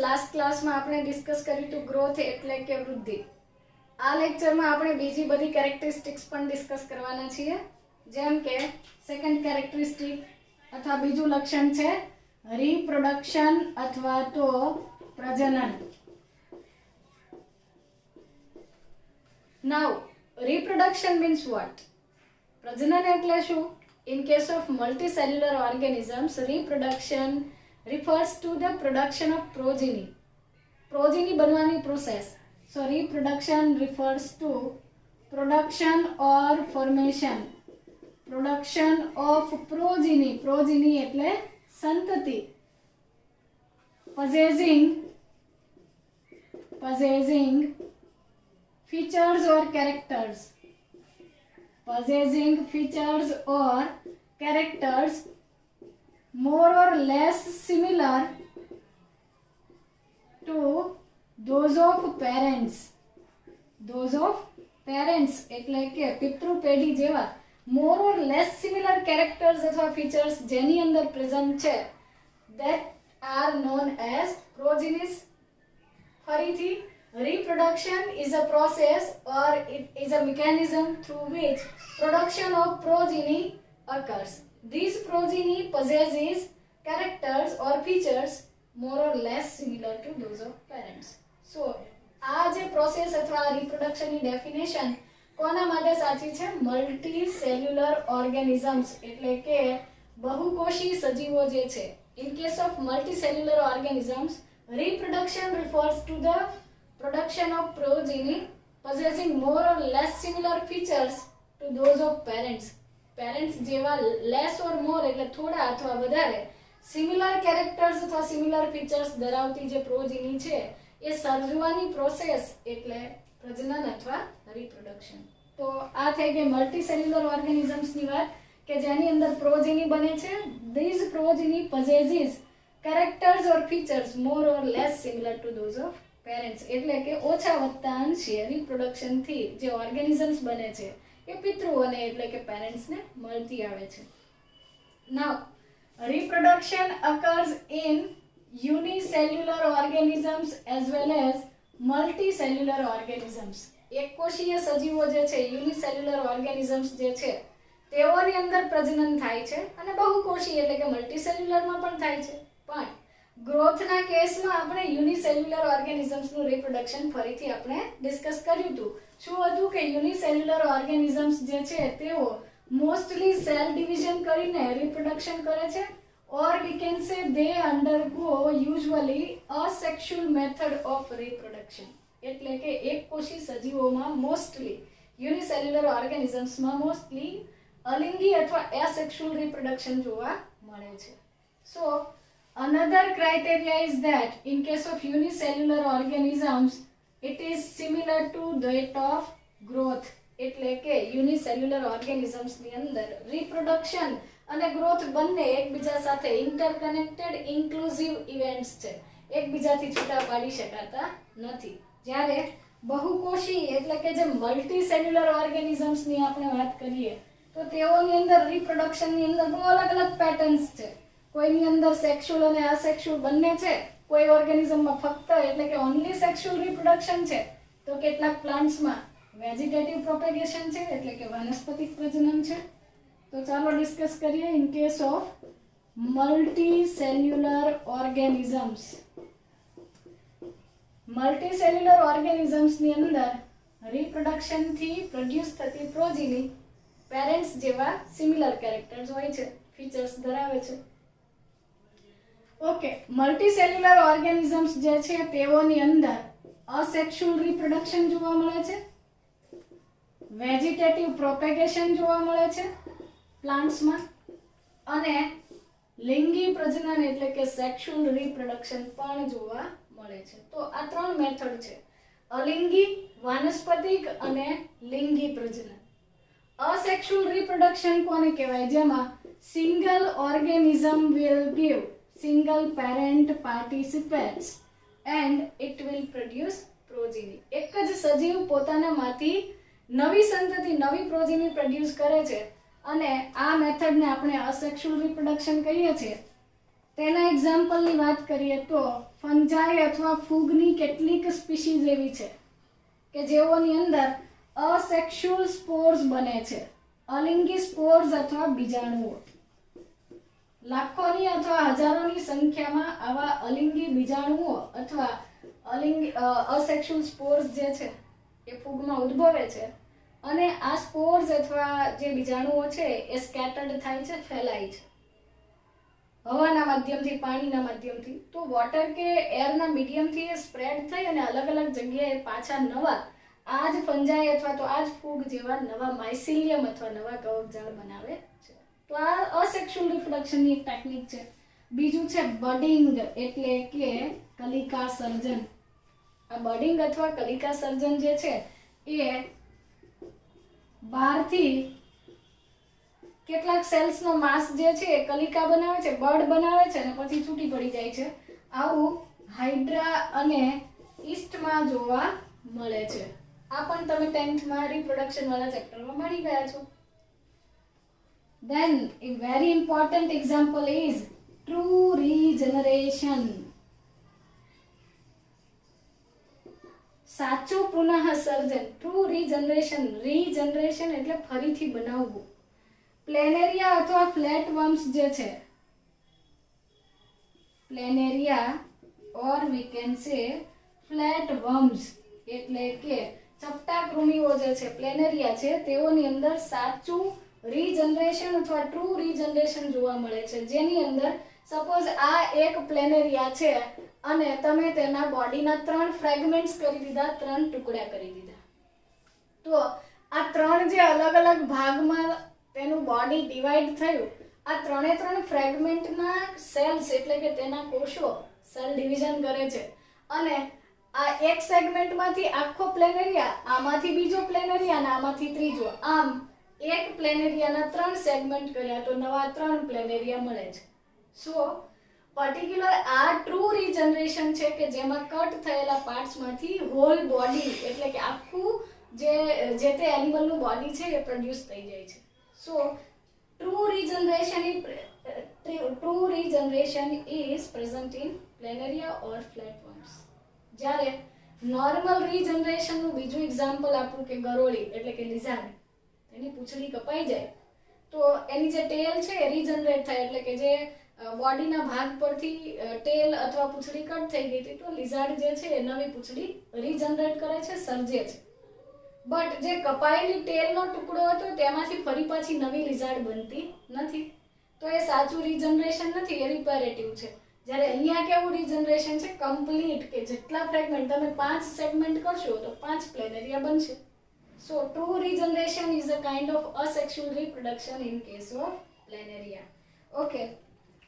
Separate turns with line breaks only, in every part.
Last ક્લાસમાં આપણે discuss કર્યું હતું ગ્રોથ એટલે કે વૃદ્ધિ. આ લેક્ચરમાં આપણે બીજી બધી કેરેક્ટરિસ્ટિક્સ પણ ડિસ્કસ કરવાના છીએ, જેમ કે સેકન્ડ કેરેક્ટરિસ્ટિક અથવા બીજું લક્ષણ છે રિપ્રોડક્શન અથવા તો પ્રજનન. નાઉ reproduction means what? પ્રજનન એટલે શું? In case of multicellular organisms, reproduction refers to the production of progeny. Progeny બનવાની process. So reproduction refers to production or formation. Production of progeny. Progeny એટલે સંતતિ. Possessing features or characters. Possessing features or characters more or less similar to those of parents. Those of parents એટલે કે પિતૃ પેઢી જેવા more or less similar characters અથવા features જેની અંદર present છે, that are known as progenies. ફરીથી, reproduction is a process or it is a mechanism through which production of progeny occurs. These progeny possesses characters or features more or less similar to those of parents. So, આ જે process અથવા reproduction ની definition કોના માટે સાચી છે? Multi cellular organisms એટલે કે બહુકોષી સજીવો જે છે. In case of multicellular organisms, reproduction refers to the production of progeny possessing more or less similar features to those of parents. Parents જેવા less or more એટલે થોડા અથવા વધારે similar characters અથવા similar features ધરાવતી જે progeny છે એ સર્જવાની process એટલે પ્રજનન અથવા reproduction. તો આ થઈ ગઈ મલ્ટીસેલ્યુલર ઓર્ગેનિઝમ્સ ની વાત કે જેની અંદર progeny બને છે. These progeny possesses characters or features more or less similar to those of parents એટલે કે ઓછા વત્તા અંશે રિપ્રોડક્શન થી જે ઓર્ગેનિઝમ્સ બને છે એ પિતૃઓને એટલે કે પેરેન્ટ્સ ને મળતી આવે છે. નાઉ reproduction occurs in unicellular organisms as well as multicellular organisms. એકકોષીય સજીવો જે છે યુનિસેલ્યુલર ઓર્ગેનિઝમ્સ જે છે તેઓની અંદર પ્રજનન થાય છે અને બહુકોષી એટલે કે મલ્ટીસેલ્યુલરમાં પણ થાય છે. પણ ગ્રોથના કેસમાં આપણે યુનિસેલ્યુલર ઓર્ગેનિઝમ્સનું રિપ્રોડક્શન ફરીથી આપણે ડિસ્કસ કર્યું હતું. શું હતું કે યુનિસેલ્યુલર ઓર્ગેનિઝમ્સ જે છે તેઓ મોસ્ટલી સેલ ડિવિઝન કરીને રિપ્રોડક્શન કરે છે, or we can say they undergo usually asexual method of reproduction. એટલે કે એકકોષી સજીવોમાં મોસ્ટલી યુનિસેલ્યુલર ઓર્ગેનિઝમ્સમાં મોસ્ટલી અલિંગી અથવા એસેક્સ્યુઅલ રિપ્રોડક્શન જોવા મળે છે. સો another criteria is that in case of unicellular organisms, it is similar to that of growth. એટલે કે યુનિસેલ્યુલર ઓર્ગેનિઝમ્સ ની અંદર રિપ્રોડક્શન અને ગ્રોથ બંને એકબીજા સાથે ઇન્ટરકનેક્ટેડ ઇન્ક્લુઝિવ ઇવેન્ટ્સ છે, એકબીજાથી છૂટા પાડી શકાતા નથી. જ્યારે બહુકોષી એટલે કે જે મલ્ટી સેલ્યુલર ઓર્ગેનિઝમ્સ ની આપણે વાત કરીએ તો તેઓની અંદર રિપ્રોડક્શન ની અંદર બહુ અલગ અલગ પેટર્ન્સ છે. કોઈની અંદર સેક્સ્યુઅલ અને અસેક્સ્યુઅલ બંને છે, કોઈ ઓર્ગેનિઝમમાં ફક્ત એટલે કે ઓન્લી સેક્સ્યુઅલ રિપ્રોડક્શન છે, તો કેટલાક પ્લાન્ટ્સમાં વેજીટેટિવ પ્રોપેગેશન છે એટલે કે વાનસ્પતિક પ્રજનન છે. તો ચાલો ડિસ્કસ કરીએ in case of multicellular organisms. Multicellular organisms ની અંદર રિપ્રોડક્શન થી પ્રોડ્યુસ થતી પ્રોજેની પેરેન્ટ્સ જેવા સિમિલર કેરેક્ટર્સ હોય છે, ફીચર્સ ધરાવે છે. ઓકે, મલ્ટીસેલ્યુલર ઓર્ગેનિઝમ્સ જે છે તેઓની અંદર અસેક્સ્યુઅલ રિપ્રોડક્શન જોવા મળે છે, વેજીટેટિવ પ્રોપેગેશન જોવા મળે છે પ્લાન્ટ્સમાં, અને લિંગી પ્રજનન એટલે કે સેક્સ્યુઅલ રિપ્રોડક્શન પણ જોવા મળે છે. તો આ ત્રણ મેથડ છે, અલિંગી, વાનસ્પતિક અને લિંગી પ્રજનન. અસેક્સ્યુઅલ રિપ્રોડક્શન કોને કહેવાય? જેમાં single organism will give single parent participates and it will produce progeny. એક જ સજીવ પોતાનામાંથી નવી સંતતિ નવી પ્રોજેની પ્રોડ્યુસ કરે છે અને આ મેથડને આપણે અસેક્સ્યુઅલ રિપ્રોડક્શન કહીએ છીએ. તેના એક્ઝામ્પલની વાત કરીએ તો ફંજાઈ અથવા ફૂગની કેટલીક સ્પીસીઝ એવી છે કે જેઓની અંદર અસેક્સ્યુઅલ સ્પોર્સ બને છે, અલિંગી સ્પોર્સ અથવા બીજાણુઓ. લાખોની અથવા હજારોની સંખ્યામાં આવા અલિંગી બીજાણુઓ અથવા અસેક્સ્યુઅલ સ્પોર્સ જે છે એ ફૂગમાં ઉદ્ભવે છે અને આ સ્પોર્સ અથવા જે બીજાણુઓ છે એ સ્કેટર્ડ થાય છે, ફેલાય છે હવાના માધ્યમથી, પાણીના માધ્યમથી. તો વોટર કે એરના મીડિયમથી એ સ્પ્રેડ થઈ અને અલગ અલગ જગ્યાએ પાછા નવા આ જ ફંજાઈ અથવા તો આ જ ફૂગ જેવા નવા માઇસિલિયમ અથવા નવા કવકજાળ બનાવે છે. તો આ અસેક્સ્યુઅલ રિપ્રોડક્શનની એક ટેકનિક છે. બીજું છે બડિંગ એટલે કે કલિકા સર્જન. આ બડિંગ અથવા કલિકા સર્જન જે છે એ બહારથી કેટલાક સેલ્સનો માસ જે છે એ કલિકા બનાવે છે, બડ બનાવે છે અને પછી છૂટી પડી જાય છે. આવું હાઇડ્રા અને ઈસ્ટમાં જોવા મળે છે. આ પણ તમે 10th માં રિપ્રોડક્શન વાળા ચેપ્ટરમાં ભણી ગયા છો. Then a very important example is true regeneration. સાચું પુનઃ સર્જન, ટ્રુ રીજનરેશન. રીજનરેશન એટલે ફરીથી બનાવવું. પ્લેનેરિયા અથવા ફ્લેટવર્મ્સ જે છે, પ્લેનેરિયા ઓર વી કેન સે ફ્લેટવર્મ્સ એટલે કે ચપટા કૃમિઓ જે છે, પ્લેનેરિયા છે, તેઓની અંદર સાચું રીજનરેશન અથવા ટ્રુ રીજનરેશન જોવા મળે છે. જેની અંદર સપોઝ આ એક પ્લેનેરિયા છે અને તમે તેના બોડીના 3 ફ્રેગમેન્ટ્સ કરી દીધા, 3 ટુકડા કરી દીધા. તો આ 3 જે અલગ અલગ ભાગમાં તેનું બોડી ડિવાઈડ થયું, આ 3 ફ્રેગમેન્ટના સેલ્સ એટલે કે તેના કોષો સેલ ડિવિઝન કરે છે અને આ એક સેગમેન્ટમાંથી આખો પ્લેનેરિયા, આમાંથી બીજો પ્લેનેરિયા અને આમાંથી ત્રીજો, આમ એક પ્લેનેરિયાના 3 સેગમેન્ટ કર્યા તો નવા 3 પ્લેનેરિયા મળે છે. સો પર્ટિક્યુલર આ ટ્રુ રીજનરેશન છે કે જેમાં કટ થયેલા પાર્ટ્સમાંથી હોલ બોડી એટલે કે આખું જે તે એનિમલનું બોડી છે એ પ્રોડ્યુસ થઈ જાય છે. So true regeneration is present in planaria or flatworms. જ્યારે નોર્મલ રીજનરેશનનું બીજું એક્ઝામ્પલ આપું કે ગરોળી એટલે કે લિઝાર્ડ, એની પૂંછડી કપાઈ જાય તો એની જે ટેલ છે એ રીજનરેટ થાય એટલે કે જે બોડીના ભાગ પરથી ટેલ અથવા પૂંછડી કટ થઈ ગઈ હતી તો લિઝાર્ડ જે છે એ નવી પૂંછડી રીજનરેટ કરે છે, સર્જે છે. બટ જે કપાયેલી ટેલનો ટુકડો હતો તેમાંથી ફરી પાછી નવી લિઝાર્ડ બનતી નથી. તો એ સાચું રીજનરેશન નથી, એ રિપેરેટિવ છે. જ્યારે અહીંયા કેવું રીજનરેશન છે, કમ્પ્લીટ, કે જેટલા ફ્રેગમેન્ટ તમે 5 સેગમેન્ટ કરશો તો 5 પ્લેનેરિયા બનશે. So true regeneration is a kind of asexual reproduction in case of planaria. Okay.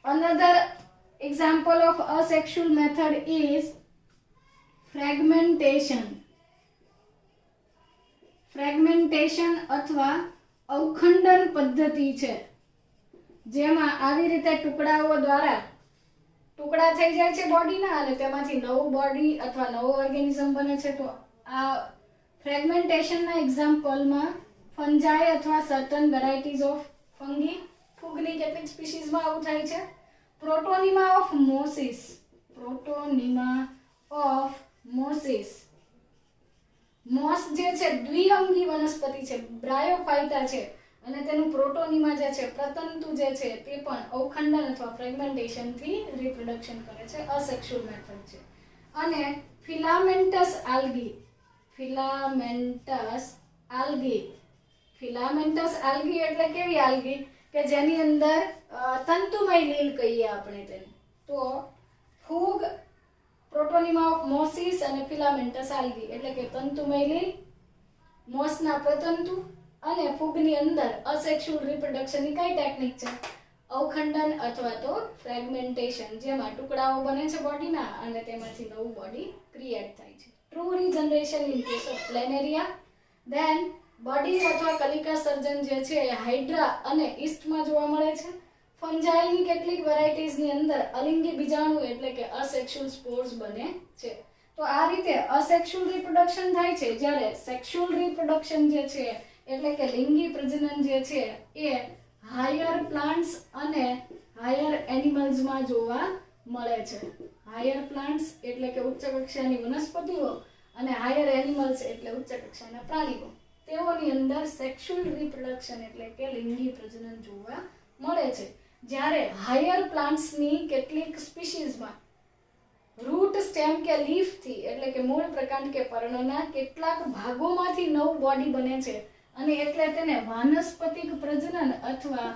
Another example of asexual method is fragmentation. Fragmentation અથવા અવખંડન પદ્ધતિ છે જેમાં આવી રીતે ટુકડાઓ દ્વારા ટુકડા થઈ જાય છે બોડીના અને તેમાંથી નવું બોડી અથવા નવો ઓર્ગેનિઝમ બને છે. તો આ ફ્રેગમેન્ટેશનના એક્ઝામ્પલમાં ફંજાઈ અથવા સર્ટન વેરાયટીઝ ઓફ ફંગી, ફૂગની કેટલીક સ્પીસીઝમાં આવું થાય છે. પ્રોટોનિમા ઓફ મોસિસ, પ્રોટોનિમા ઓફ મોસિસ. મોસ જે છે દ્વિઅંગી વનસ્પતિ છે, બ્રાયોફાઇટા છે અને તેનું પ્રોટોનિમા જે છે, પ્રતંતુ જે છે તે પણ અવખંડન અથવા ફ્રેગમેન્ટેશનથી રિપ્રોડક્શન કરે છે, અસેક્સ્યુઅલ મેથડ છે. અને filaments algae, filaments algae, filaments algae એટલે કેવી આલ્ગી કે જેની અંદર તંતુમય લીલ કહીએ આપણે તેને. તો ફૂગ, પ્રોટોનિમા ઓફ મોસિસ અને ફિલામેન્ટસ આલ્ગી એટલે કે તંતુમય લીલ, મોસના પ્રતંતુ અને ફૂગની અંદર અસેક્સ્યુઅલ રિપ્રોડક્શનની કઈ ટેકનિક છે? અવખંડન અથવા તો ફ્રેગમેન્ટેશન, જેમાં ટુકડાઓ બને છે બોડીના અને તેમાંથી નવું બોડી ક્રિએટ થાય છે. True regeneration in case of planaria. Then body અથવા કલિકા સર્જન જે છે એ હાઇડ્રા અને ઈસ્ટમાં જોવા મળે છે. ફંજાઈની કેટલીક વેરાયટીઝની અંદર અલિંગી બીજાણુ એટલે કે અસેક્સ્યુઅલ સ્પોર્સ બને છે. તો આ રીતે અસેક્સ્યુઅલ રિપ્રોડક્શન થાય છે, જ્યારે સેક્સ્યુઅલ રિપ્રોડક્શન જે છે એટલે કે લિંગી પ્રજનન જે છે એ હાયર પ્લાન્ટ્સ અને હાયર એનિમલ્સમાં જોવા મળે છે. હાયર પ્લાન્ટ્સ એટલે કે ઉચ્ચ કક્ષાની વનસ્પતિઓ અને હાયર એનિમલ્સ એટલે ઉચ્ચ કક્ષાના પ્રાણીઓ, તેઓની અંદર સેક્સ્યુઅલ રિપ્રોડક્શન એટલે કે લિંગી પ્રજનન જોવા મળે છે. જ્યારે હાયર પ્લાન્ટ્સની કેટલીક સ્પીસીઝમાં રૂટ, સ્ટેમ કે લીફ થી એટલે કે મૂળ, પ્રકાંડ કે પર્ણના કેટલાક ભાગોમાંથી નવું બોડી બને છે અને એટલે તેને વાનસ્પતિક પ્રજનન અથવા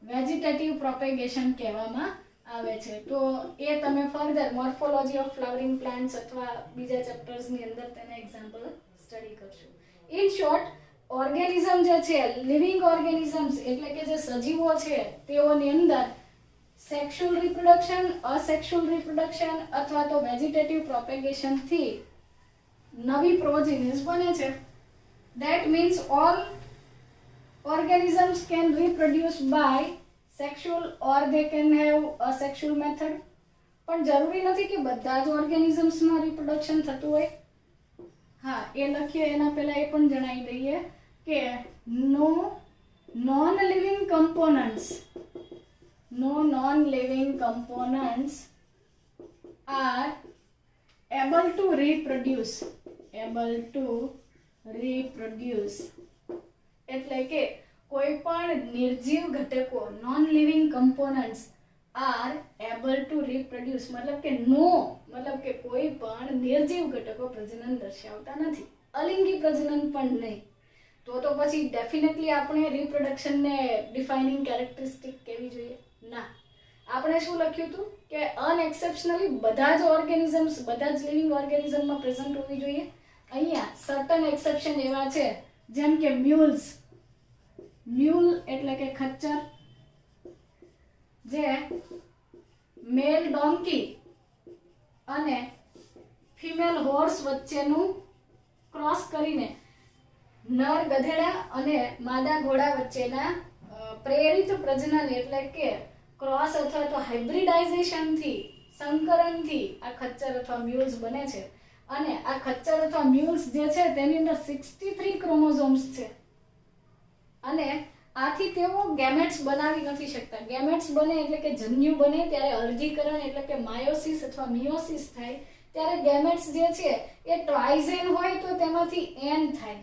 વેજીટેટિવ પ્રોપેગેશન કહેવામાં આવે છે. તો એ તમે further morphology of flowering plants અથવા બીજા ચેપ્ટર્સની અંદર તેને એક્ઝામ્પલ સ્ટડી કરશું. ઇન શોર્ટ, ઓર્ગેનિઝમ જે છે, લિવિંગ ઓર્ગેનિઝમ્સ એટલે કે જે સજીવો છે, તેઓની અંદર સેક્સ્યુઅલ રિપ્રોડક્શન, અસેક્સ્યુઅલ રિપ્રોડક્શન અથવા તો વેજીટેટિવ પ્રોપેગેશન થી નવી પ્રોજેનિસ બને છે. That means all organisms can reproduce by sexual or they can have asexual method. પણ જરૂરી નથી કે બધા જ ઓર્ગેનિઝમ્સમાં રિપ્રોડક્શન થતું હોય. હા, એ લખીએ એના પહેલા એ પણ જણાવી દઈએ કે no non-living components are able to reproduce એટલે કે કોઈ પણ નિર્જીવ ઘટકો, non living components are able to reproduce મતલબ કે મતલબ કે કોઈ પણ નિર્જીવ ઘટકો પ્રજનન દર્શાવતા નથી, અલિંગી પ્રજનન પણ નહીં. તો પછી ડેફિનેટલી આપણે રિપ્રોડક્શનને ડિફાઇનિંગ કેરેક્ટરિસ્ટિક કેવી જોઈએ? ના, આપણે શું લખ્યું હતું કે અનએક્સેપ્શનલી બધા જ ઓર્ગેનિઝમ્સ, બધા જ લિવિંગ ઓર્ગેનિઝમમાં પ્રેઝન્ટ હોવી જોઈએ. અહીંયા સર્ટન એક્સેપ્શન એવા છે જેમ કે મ્યુલ એટલે કે ખચ્ચર, જે મેલ ડોન્કી અને ફિમેલ હોર્સ વચ્ચેનું ક્રોસ કરીને નર ગધેડા અને માદા ઘોડા વચ્ચેના પ્રેરિત પ્રજનન એટલે કે ક્રોસ અથવા તો હાઇબ્રિડાઇઝેશનથી, સંકરણથી આ ખચ્ચર અથવા મ્યુલ્સ બને છે. અને આ ખચ્ચર અથવા મ્યુલ્સ જે છે તેની અંદર 63 ક્રોમોઝોમ્સ છે અને આથી તેઓ ગેમેટ્સ બનાવી નથી શકતા. ગેમેટ્સ બને એટલે કે જન્યુ બને ત્યારે અર્ધીકરણ એટલે કે માયોસિસ અથવા મિયોસિસ થાય ત્યારે ગેમેટ્સ જે છે એ ટ્વાઇઝેન હોય તો તેમાંથી એન થાય.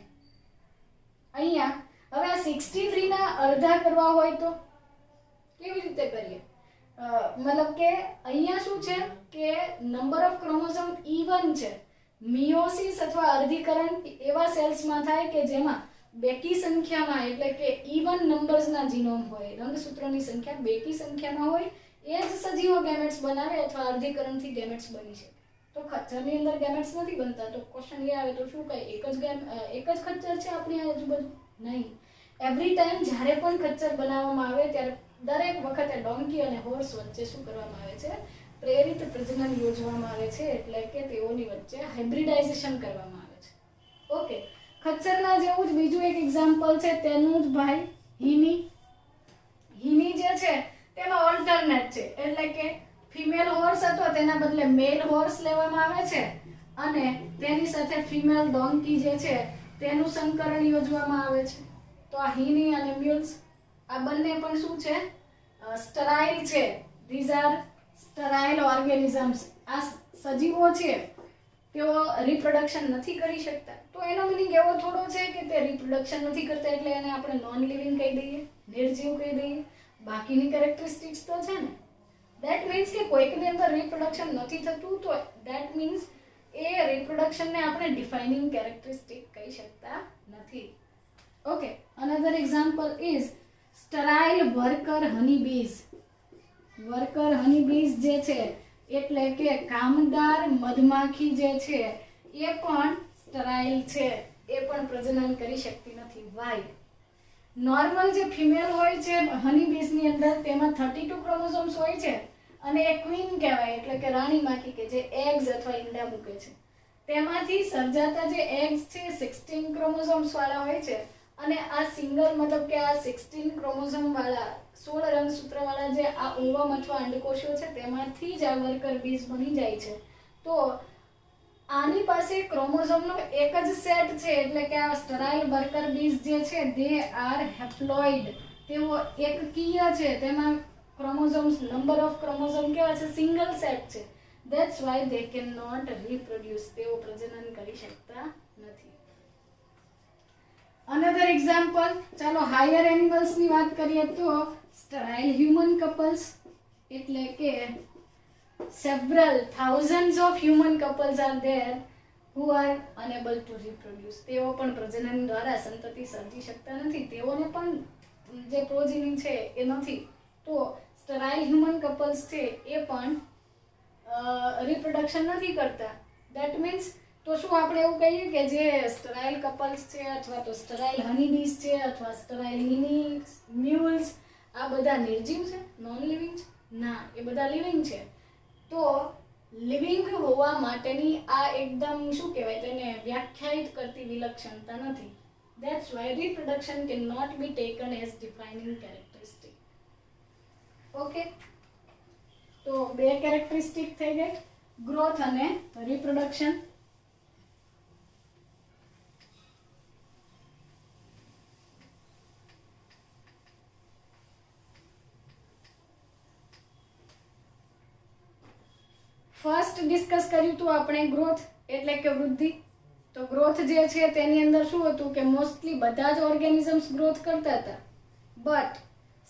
અહીંયા હવે આ 63 ના અડધા કરવા હોય તો કેવી રીતે કરીએ? મતલબ કે અહીંયા શું છે કે નંબર ઓફ ક્રોમોઝોમ ઇવન છે. મિયોસિસ અથવા અર્ધીકરણ એવા સેલ્સમાં થાય કે જેમાં બેકી સંખ્યામાં એટલે કે ઇવન નંબર્સના જીનોમ હોય, રંગસૂત્રોની સંખ્યા બેકી સંખ્યામાં હોય, એ જ સજીવો ગેમેટ્સ બનાવે અથવા અર્ધીકરણથી ગેમેટ્સ બની શકે. તો ખચ્ચરની અંદર ગેમેટ્સ નથી બનતા. તો ક્વેશ્ચન એ આવે તો શું કહે એક જ ખચ્ચર છે આપણી આજુબાજુ? નહીં. એવરી ટાઈમ જ્યારે પણ ખચ્ચર બનાવવામાં આવે ત્યારે દરેક વખતે ડોન્કી અને હોર્સ વચ્ચે શું કરવામાં આવે છે? પ્રેરિત પ્રજનન યોજવામાં આવે છે એટલે કે તેઓની વચ્ચે હાઇબ્રિડાઇઝેશન કરવામાં આવે છે. ઓકે, ખચ્ચરના જેવું જ બીજું એક એક્ઝામ્પલ છે તેનું જ ભાઈ હિની. હિની જે છે તેમાં ઓલ્ટરનેટ છે એટલે કે ફિમેલ હોર્સ હતો તેના બદલે મેલ હોર્સ લેવામાં આવે છે અને તેની સાથે ફિમેલ ડોન્કી જે છે તેનું સંકરણ યોજવામાં આવે છે. તો આ હિની અને મ્યુલ્સ આ બંને પણ શું છે? સ્ટરાઇલ છે. These are sterile organisms. આ સજીવો છે તેઓ રિપ્રોડક્શન નથી કરી શકતા. તો એનો મીનિંગ એવો થોડો છે કે તે રિપ્રોડક્શન નથી કરતા એટલે એને આપણે નોન લિવિંગ કહી દઈએ, નિર્જીવ કહી દઈએ. બાકીની કેરેક્ટરિસ્ટિક્સ તો છે ને. ધેટ મીન્સ કે કોઈકની અંદર રિપ્રોડક્શન નથી થતું તો ધેટ મીન્સ એ રિપ્રોડક્શનને આપણે ડિફાઇનિંગ કેરેક્ટરિસ્ટિક કહી શકતા નથી. Okay, another example is sterile worker honey bees. Worker honey bees જે છે એટલે કે કામદાર મધમાખી જે છે એ પણ સ્ટરાઇલ છે, એ પણ પ્રજનન કરી શકતી નથી. વાય? નોર્મલ જે ફિમેલ હોય છે હની બીઝની અંદર તેમાં 32 ક્રોમોઝોમ્સ હોય છે અને એ ક્વીન કહેવાય એટલે કે રાણી માખી કે જે એગ્સ અથવા ઈંડા મૂકે છે. તેમાંથી સર્જાતા જે એગ્સ છે 16 ક્રોમોઝોમ્સ વાળા હોય છે અને આ સિંગલ મતલબ કે આ 16 ક્રોમોઝોમ વાળા 16 રંગસૂત્ર વાળા જે આ ઓવમ અથવા અંડકોષો છે તેમાંથી જ આ વર્કર બીજ બની જાય છે. તો આની પાસે ક્રોમોઝોમનો એક જ સેટ છે એટલે કે આ સ્ટરાઇલ વર્કર બીજ જે છે દે આર હેપ્લોઇડ. તેઓ એકકીય છે, તેમાં ક્રોમોઝોમ્સ, નંબર ઓફ ક્રોમોઝોમ કેવા છે? સિંગલ સેટ છે. That's why they can not reproduce. તેઓ પ્રજનન કરી શકતા નથી. અનધર એક્ઝામ્પલ, ચાલો હાયર એનિમલ્સ ની વાત કરીએ તો સ્ટરાઇલ હ્યુમન કપલ્સ, એટલે કે several thousands of human couples are there who are unable to reproduce. તેઓ પણ પ્રજનન દ્વારા સંતતિ સર્જી શકતા નથી. તેઓને પણ જે પ્રોજેની છે એ નથી. તો સ્ટરાઇલ હ્યુમન કપલ્સ છે એ પણ રિપ્રોડક્શન નથી કરતા. ધેટ મીન્સ, તો શું આપણે એવું કહીએ કે જે સ્ટરાઇલ કપલ્સ છે અથવા તો સ્ટરાઇલ હનીબીઝ છે અથવા સ્ટરાઇલ મિનિક્સ, મ્યુલ્સ, આ બધા નિર્જીવ છે, નોન લિવિંગ છે? ના, એ બધા લિવિંગ છે. તો લિવિંગ હોવા માટેની આ એકદમ શું કહેવાય તેને વ્યાખ્યાયિત કરતી વિલક્ષણતા નથી. That's why reproduction can not be taken as defining characteristic. Okay, તો બે કેરેક્ટરિસ્ટિક થઈ ગઈ, ગ્રોથ અને રિપ્રોડક્શન. ફર્સ્ટ ડિસ્કસ કર્યું હતું આપણે ગ્રોથ એટલે કે વૃદ્ધિ. તો ગ્રોથ જે છે તેની અંદર શું હતું કે મોસ્ટલી બધા જ ઓર્ગેનિઝમ્સ ગ્રોથ કરતા હતા, but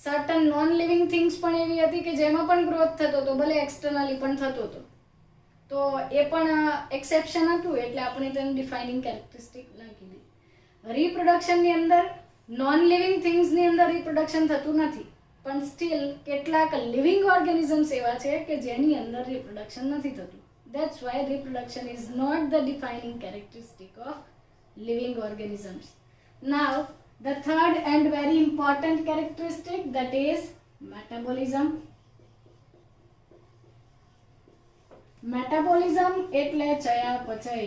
certain non living things પણ એવી હતી કે જેમાં પણ ગ્રોથ થતો હતો, ભલે એક્સટર્નલી પણ થતો હતો. તો એ પણ એક્સેપ્શન હતું, એટલે આપણે તેને ડિફાઇનિંગ કેરેક્ટરિસ્ટિક ના કીધી. રિપ્રોડક્શનની અંદર નોન લિવિંગ થિંગ્સની અંદર રિપ્રોડક્શન થતું નથી, પણ સ્ટીલ કેટલાક લિવિંગ ઓર્ગેનિઝમ્સ એવા છે કે જેની અંદર રિપ્રોડક્શન નથી થતું. That's why reproduction is not the defining characteristic of living organisms. Now the third and very important characteristic, that is metabolism. Metabolism એટલે ચયાપચય.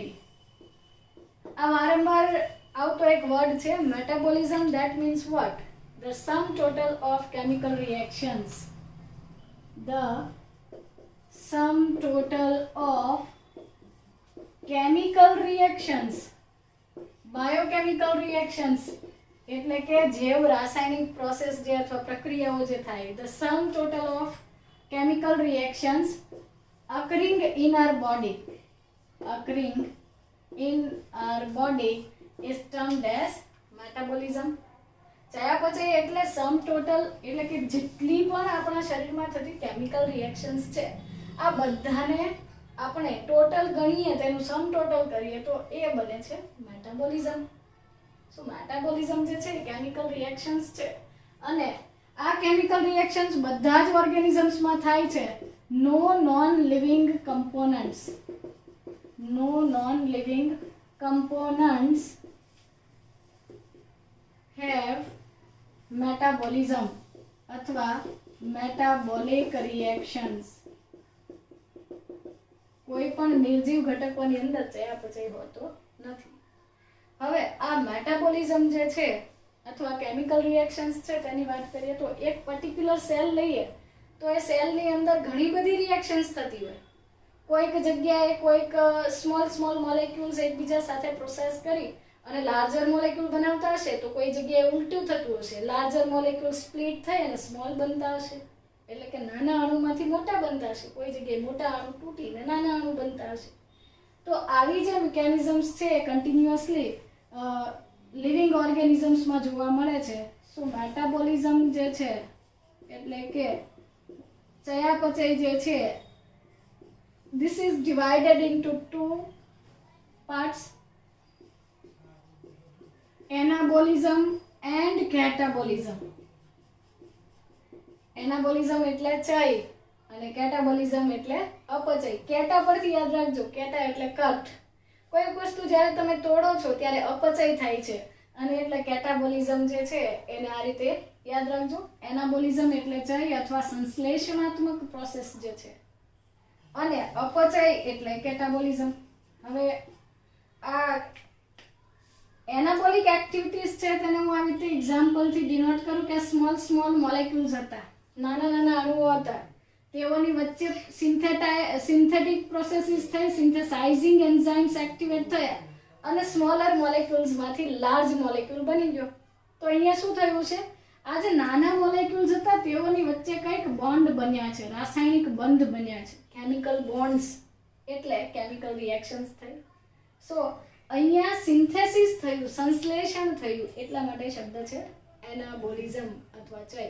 આ વારંવાર આવતો એક વર્ડ છે metabolism. That means what? The sum total of chemical reactions. The sum total of chemical reactions. Biochemical reactions એટલે કે જૈવ રાસાયણિક પ્રોસેસ જે અથવા પ્રક્રિયાઓ જે થાય. The sum total of chemical reactions occurring in our body. Occurring in our body is termed as metabolism. ચયાપચય એટલે સમ ટોટલ, એટલે કે જેટલી પણ આપણા શરીરમાં થતી કેમિકલ રિએક્શન્સ છે આ બધાને આપણે ટોટલ ગણીએ, તેનું સમ ટોટલ કરીએ તો એ બને છે મેટાબોલિઝમ. સો મેટાબોલિઝમ જે છે કેમિકલ રિએક્શન્સ છે, અને આ કેમિકલ રિએક્શન્સ બધા જ ઓર્ગેનિઝમ્સમાં થાય છે. No non living components, no non living components have metabolism અથવા metabolic reactions. કોઈ પણ નિર્જીવ ઘટકોની અંદર ચયાપચય હોતો નથી. હવે આ મેટાબોલિઝમ જે છે અથવા કેમિકલ રિએક્શન્સ છે તેની વાત કરીએ તો એક પર્ટિક્યુલર સેલ લઈએ તો એ સેલની અંદર ઘણી બધી રિએક્શન્સ થતી હોય. કોઈક જગ્યાએ કોઈક સ્મોલ મોલેક્યુલ્સ એકબીજા સાથે પ્રોસેસ કરી અને લાર્જર મોલેક્યુલ બનાવતા હશે, તો કોઈ જગ્યાએ ઉલટું થતું હશે. લાર્જર મોલેક્યુલ સ્પ્લિટ થઈ અને સ્મોલ બનતા હશે, એટલે કે નાના અણુમાંથી મોટા બનતા હશે. કોઈ જગ્યાએ મોટા અણુ તૂટીને નાના અણુ બનતા હશે. તો આવી જે મિકેનિઝમ્સ છે એ કન્ટિન્યુઅસલી લિવિંગ ઓર્ગેનિઝમ્સમાં જોવા મળે છે. સો મેટાબોલિઝમ જે છે એટલે કે ચયાપચય જે છે, this is divided into two parts, anabolism and catabolism. Anabolism એટલે ચય અને કેટાબોલિઝમ એટલે અપચય. કેટા પરથી યાદ રાખજો, કેટા એટલે કટ. કોઈક વસ્તુ જ્યારે તમે તોડો છો ત્યારે અપચય થાય છે, અને એટલે કેટાબોલિઝમ જે છે એને આ રીતે યાદ રાખજો. એનાબોલિઝમ એટલે ચય અથવા સંશ્લેષણાત્મક પ્રોસેસ જે છે, અને અપચય એટલે કેટાબોલિઝમ. હવે આ એનાબોલિક એક્ટિવિટીઝ છે તેને હું આવી રીતે એક્ઝામ્પલથી ડિનોટ કરું કે સ્મોલ મોલેક્યુલ્સ હતા, નાના અણુઓ હતા, તેઓની વચ્ચે સિન્થેટિક પ્રોસેસીસ થઈ, સિન્થેસાઇઝિંગ એન્ઝાઇમ્સ એક્ટિવેટ થયા અને સ્મોલર મોલેક્યુલ્સમાંથી લાર્જ મોલેક્યુલ બની ગયો. તો અહીંયા શું થયું છે, આ જે નાના મોલેક્યુલ્સ હતા તેઓની વચ્ચે કંઈક બોન્ડ બન્યા છે, રાસાયણિક બંધ બન્યા છે, કેમિકલ બોન્ડ્સ, એટલે કેમિકલ રિએક્શન્સ થઈ. સો અહીંયા સિન્થેસિસ થયું, સંશ્લેષણ થયું, એટલા માટે શબ્દ છે એનાબોલિઝમ અથવા ચય.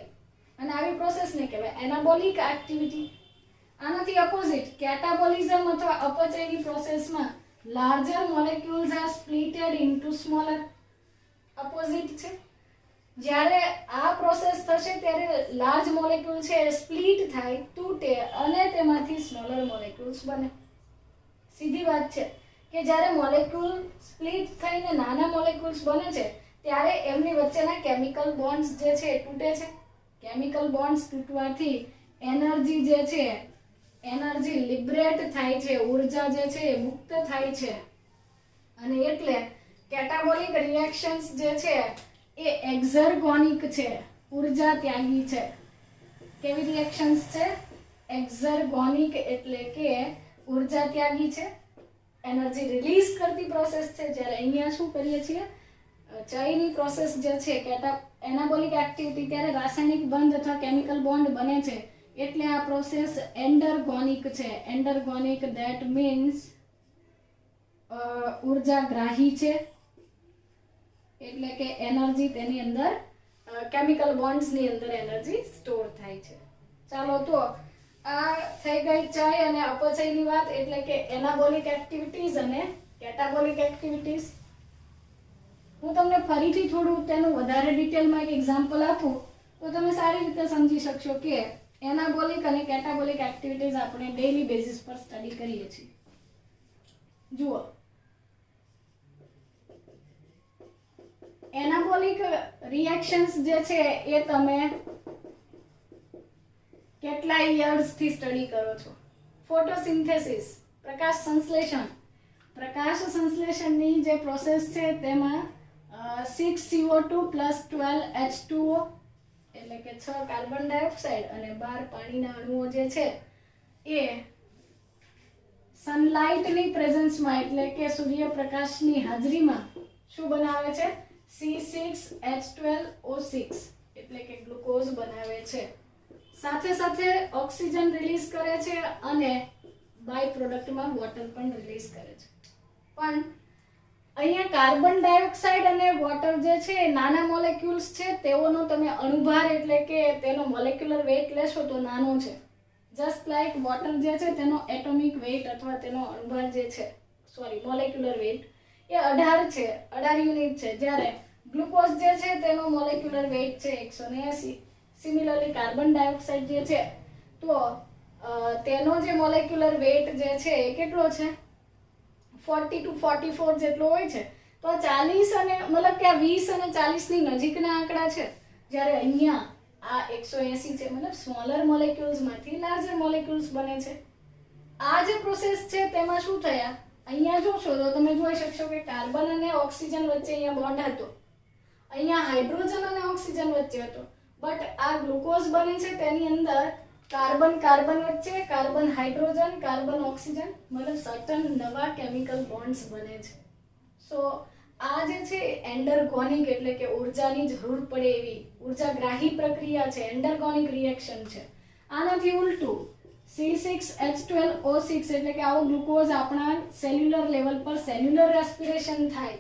અને આવી પ્રોસેસને કહેવાય એનાબોલિક એક્ટિવિટી. આનાથી અપોઝિટ કેટાબોલિઝમ અથવા અપચયની પ્રોસેસમાં larger molecules are splitted into smaller. Opposite છે. જ્યારે આ પ્રોસેસ થશે ત્યારે લાર્જ મોલેક્યુલ છે સ્પ્લિટ થાય, તૂટે અને તેમાંથી સ્મોલર મોલેક્યુલ્સ બને. સીધી વાત છે કે જ્યારે મોલેક્યુલ સ્પ્લિટ થઈને નાના મોલેક્યુલ્સ બને છે ત્યારે એમની વચ્ચેના કેમિકલ બોન્ડ્સ જે છે તૂટે છે. કેમિકલ બોન્ડ્સ તૂટવાથી એનર્જી જે છે, એનર્જી લિબરેટ થાય છે, ઉર્જા જે છે એ મુક્ત થાય છે. અને એટલે કેટાબોલિક રિએક્શન્સ જે છે એ એક્ઝર્ગોનિક છે, ઉર્જા ત્યાગી છે. કેવી રિએક્શન્સ છે? એક્ઝર્ગોનિક એટલે કે ઉર્જા ત્યાગી છે, એનર્જી રિલીઝ કરતી પ્રોસેસ છે. જ્યારે અહીંયા શું કરીએ છીએ, ચયની પ્રોસેસ જે છે એનાબોલિક એક્ટિવિટી, ત્યારે રાસાયણિક બંધ અથવા કેમિકલ બોન્ડ બને છે, એટલે આ પ્રોસેસ એન્ડરગોનિક છે. એન્ડરગોનિક ધેટ મીન્સ ઉર્જાગ્રાહી છે, એટલે કે એનર્જી તેની અંદર કેમિકલ બોન્ડ્સની અંદર એનર્જી સ્ટોર થાય છે. ચાલો તો આ થઈ ગઈ ચય અને અપચયની વાત, એટલે કે એનાબોલિક એક્ટિવિટીઝ અને કેટાબોલિક એક્ટિવિટીઝ. હું તમને ફરીથી થોડું તેનું વધારે ડિટેલમાં એક એક્ઝામ્પલ આપું તો તમે સારી રીતે સમજી શકશો કે એનાબોલિક અને કેટાબોલિક એક્ટિવિટીઝ આપણે ડેઈલી બેઝિસ પર સ્ટડી કરીએ છીએ. જુઓ, એનાબોલિક રિએક્શન્સ જે છે એ તમે કેટલા યર્સથી સ્ટડી કરો છો. ફોટોસિન્થેસિસ, પ્રકાશ સંશ્લેષણ. પ્રકાશ સંશ્લેષણની જે પ્રોસેસ છે તેમાં 6CO2 + 12 H2O એટલે કે 6 કાર્બન ડાયોક્સાઇડ અને 12 પાણીના અણુઓ જે છે એ સનલાઇટની પ્રેઝન્સમાં એટલે કે સૂર્યપ્રકાશની હાજરીમાં શું બનાવે છે? C6H12O6 એટલે કે ગ્લુકોઝ બનાવે છે. સાથે સાથે ઓક્સિજન રિલીઝ કરે છે અને બાય પ્રોડક્ટમાં વોટર પણ રિલીઝ કરે છે. પણ અહીંયા કાર્બન ડાયોક્સાઇડ અને વોટર જે છે નાના મોલેક્યુલ્સ છે, તેઓનો તમે અણુભાર એટલે કે તેનો મોલેક્યુલર વેઇટ લેશો તો નાનો છે. જસ્ટ લાઈક વોટર જે છે તેનો એટોમિક વેઇટ અથવા તેનો અણુભાર જે છે, મોલેક્યુલર વેઇટ એ 18 છે, 18 યુનિટ છે. જ્યારે ગ્લુકોઝ જે છે તેનો મોલેક્યુલર વેઇટ છે 180. સિમિલરલી કાર્બન ડાયોક્સાઇડ જે છે તો તેનો જે મોલેક્યુલર વેઇટ જે છે એ કેટલો છે? 40 to 44 જેટલો હોય છે. તો 40 અને મતલબ કે આ 20 અને 40 ની નજીકના આંકડા છે. જ્યારે અહીંયા આ 180 છે, મતલબ સ્મોલર મોલેક્યુલ્સમાંથી લાર્જર મોલેક્યુલ્સ બને છે. આ જે પ્રોસેસ છે તેમાં શું થયા? અહીંયા જોશો તો તમે જોઈ શકશો કે કાર્બન અને ઓક્સિજન વચ્ચે અહીંયા બોન્ડ હતો, અહીંયા હાઇડ્રોજન અને ઓક્સિજન વચ્ચે હતો. બટ આ ગ્લુકોઝ બને છે તેની અંદર કાર્બન કાર્બન વચ્ચે, કાર્બન હાઇડ્રોજન, કાર્બન ઓક્સિજન, મતલબ સર્ટન નવા કેમિકલ બોન્ડ્સ બને છે. સો આ જે છે એન્ડરગોનિક એટલે કે ઉર્જાની જરૂર પડે એવી ઉર્જાગ્રાહી પ્રક્રિયા છે, એન્ડરગોનિક રિએક્શન છે. આનાથી ઉલટું C6H12O6 એટલે કે આવો ગ્લુકોઝ આપણા સેલ્યુલર લેવલ પર સેલ્યુલર રેસ્પિરેશન થાય,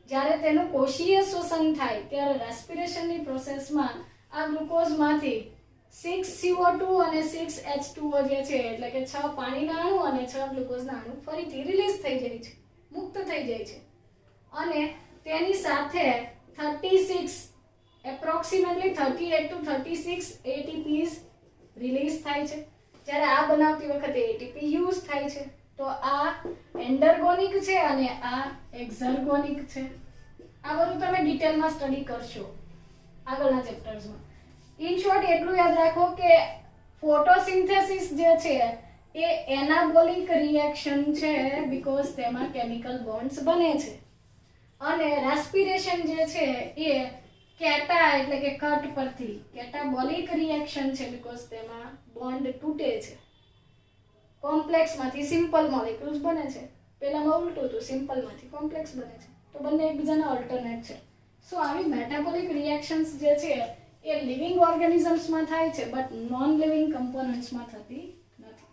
જ્યારે તેનું કોષીય શોષણ થાય ત્યારે રેસ્પિરેશનની પ્રોસેસમાં આ ગ્લુકોઝમાંથી 6CO2 અને 6H2O જે છે એટલે કે 6 પાણીના અણુ અને 6 ગ્લુકોઝના અણુ ફરીથી રિલીઝ થઈ જાય છે, મુક્ત થઈ જાય છે. અને તેની સાથે 36 એપ્રોક્સિમેટલી 38 to 36 ATPs રિલીઝ થાય છે. જ્યારે આ બનાવતી વખતે ATP યુઝ થાય છે. તો આ એન્ડરગોનિક છે અને આ એક્ઝર્ગોનિક છે. આ બધું તમે ડિટેલમાં સ્ટડી કરશો આગળના ચેપ્ટર્સમાં. ઇન શોર્ટ એટલું યાદ રાખો કે ફોટોસિન્થેસિસ જે છે એ એનાબોલિક રિએક્શન છે, બીકોઝ તેમાં કેમિકલ બોન્ડ્સ બને છે. અને રેસ્પિરેશન જે છે એ કેટા એટલે કે કટ પરથી કેટાબોલિક રિએક્શન છે, બીકોઝ તેમાં બોન્ડ તૂટે છે. કોમ્પ્લેક્સમાંથી સિમ્પલ મોલેક્યુલ્સ બને છે. પહેલામાં ઉલટું હતું, સિમ્પલમાંથી કોમ્પ્લેક્સ બને છે. તો બંને એકબીજાના ઓલ્ટરનેટ છે. સો આવી મેટાબોલિક રિએક્શન્સ જે છે એ લિવિંગ ઓર્ગેનિઝમ્સમાં થાય છે બટ નોન લિવિંગ કમ્પોનન્ટ્સમાં થતી નથી.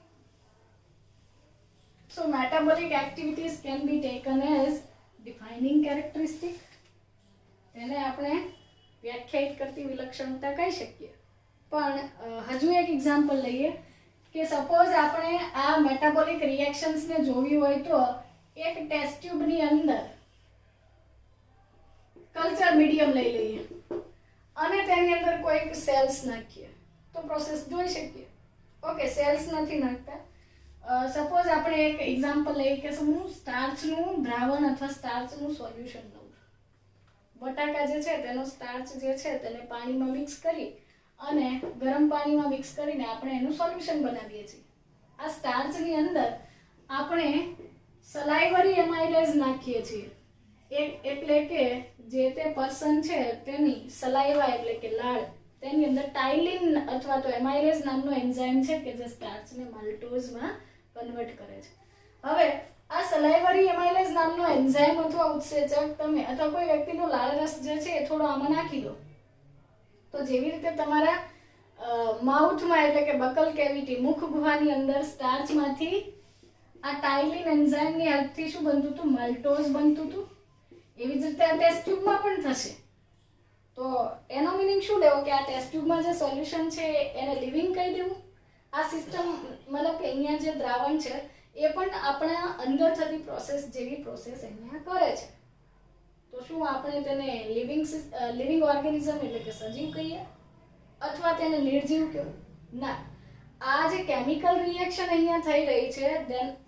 So metabolic activities can be taken as defining characteristic. તેને આપણે વ્યાખ્યાયિત કરતી વિલક્ષણતા કહી શકીએ. પણ હજુ એક એક્ઝામ્પલ લઈએ કે સપોઝ આપણે આ મેટાબોલિક રિએક્શન્સને જોવી હોય તો એક ટેસ્ટ ટ્યુબની અંદર કલ્ચર મીડિયમ લઈ લઈએ અને તેની અંદર કોઈક સેલ્સ નાખીએ તો પ્રોસેસ જોઈ શકીએ. ઓકે, સેલ્સ નથી નાખતા. સપોઝ આપણે એક એક્ઝામ્પલ લઈએ કે હું સ્ટાર્ચનું દ્રાવણ અથવા સ્ટાર્ચનું સોલ્યુશન લઉં. બટાકા જે છે તેનો સ્ટાર્ચ જે છે તેને પાણીમાં મિક્સ કરી અને ગરમ પાણીમાં મિક્સ કરીને આપણે એનું સોલ્યુશન બનાવીએ છીએ. આ સ્ટાર્ચની અંદર આપણે સલાઇવરી એમાઇલેઝ નાખીએ છીએ. એટલે કે જે તે પર્સન છે તેની સલાઇવા એટલે કે લાળ, તેની અંદર ટાઇલિન અથવા તો એમાઇલેઝ નામનો એન્ઝાઇમ છે કે જે સ્ટાર્ચને માલ્ટોઝમાં કન્વર્ટ કરે છે. હવે આ સલાઇવરી એમાઇલેઝ નામનો એન્ઝાઇમ અથવા ઉત્સેચક તમે અથવા કોઈ વ્યક્તિનો લાળ રસ જે છે એ થોડો આમાં નાખી દો તો જેવી રીતે તમારા માઉથમાં એટલે કે બકલ કેવિટી મુખ ગુહાની અંદર સ્ટાર્ચમાંથી આ ટાઇલિન એન્ઝાઇમની હેલ્પથી શું બનતું હતું? માલ્ટોઝ બનતું હતું. એવી જ રીતે આ ટેસ્ટ ટ્યુબમાં પણ થશે. તો એનો મિનિંગ શું લેવો કે આ ટેસ્ટ ટ્યુબમાં જે સોલ્યુશન છે એને લિવિંગ કહી દેવું. આ સિસ્ટમ મતલબ કે અહીંયા જે દ્રાવણ છે એ પણ આપણા અંદર થતી પ્રોસેસ જેવી પ્રોસેસ અહીંયા કરે છે. તો શું આપણે તેને લિવિંગ ઓર્ગેનિઝમ એટલે કે સજીવ કહીએ અથવા તેને નિર્જીવ કહેવું? ના, આ જે કેમિકલ રિએક્શન અહીંયા થઈ રહી છે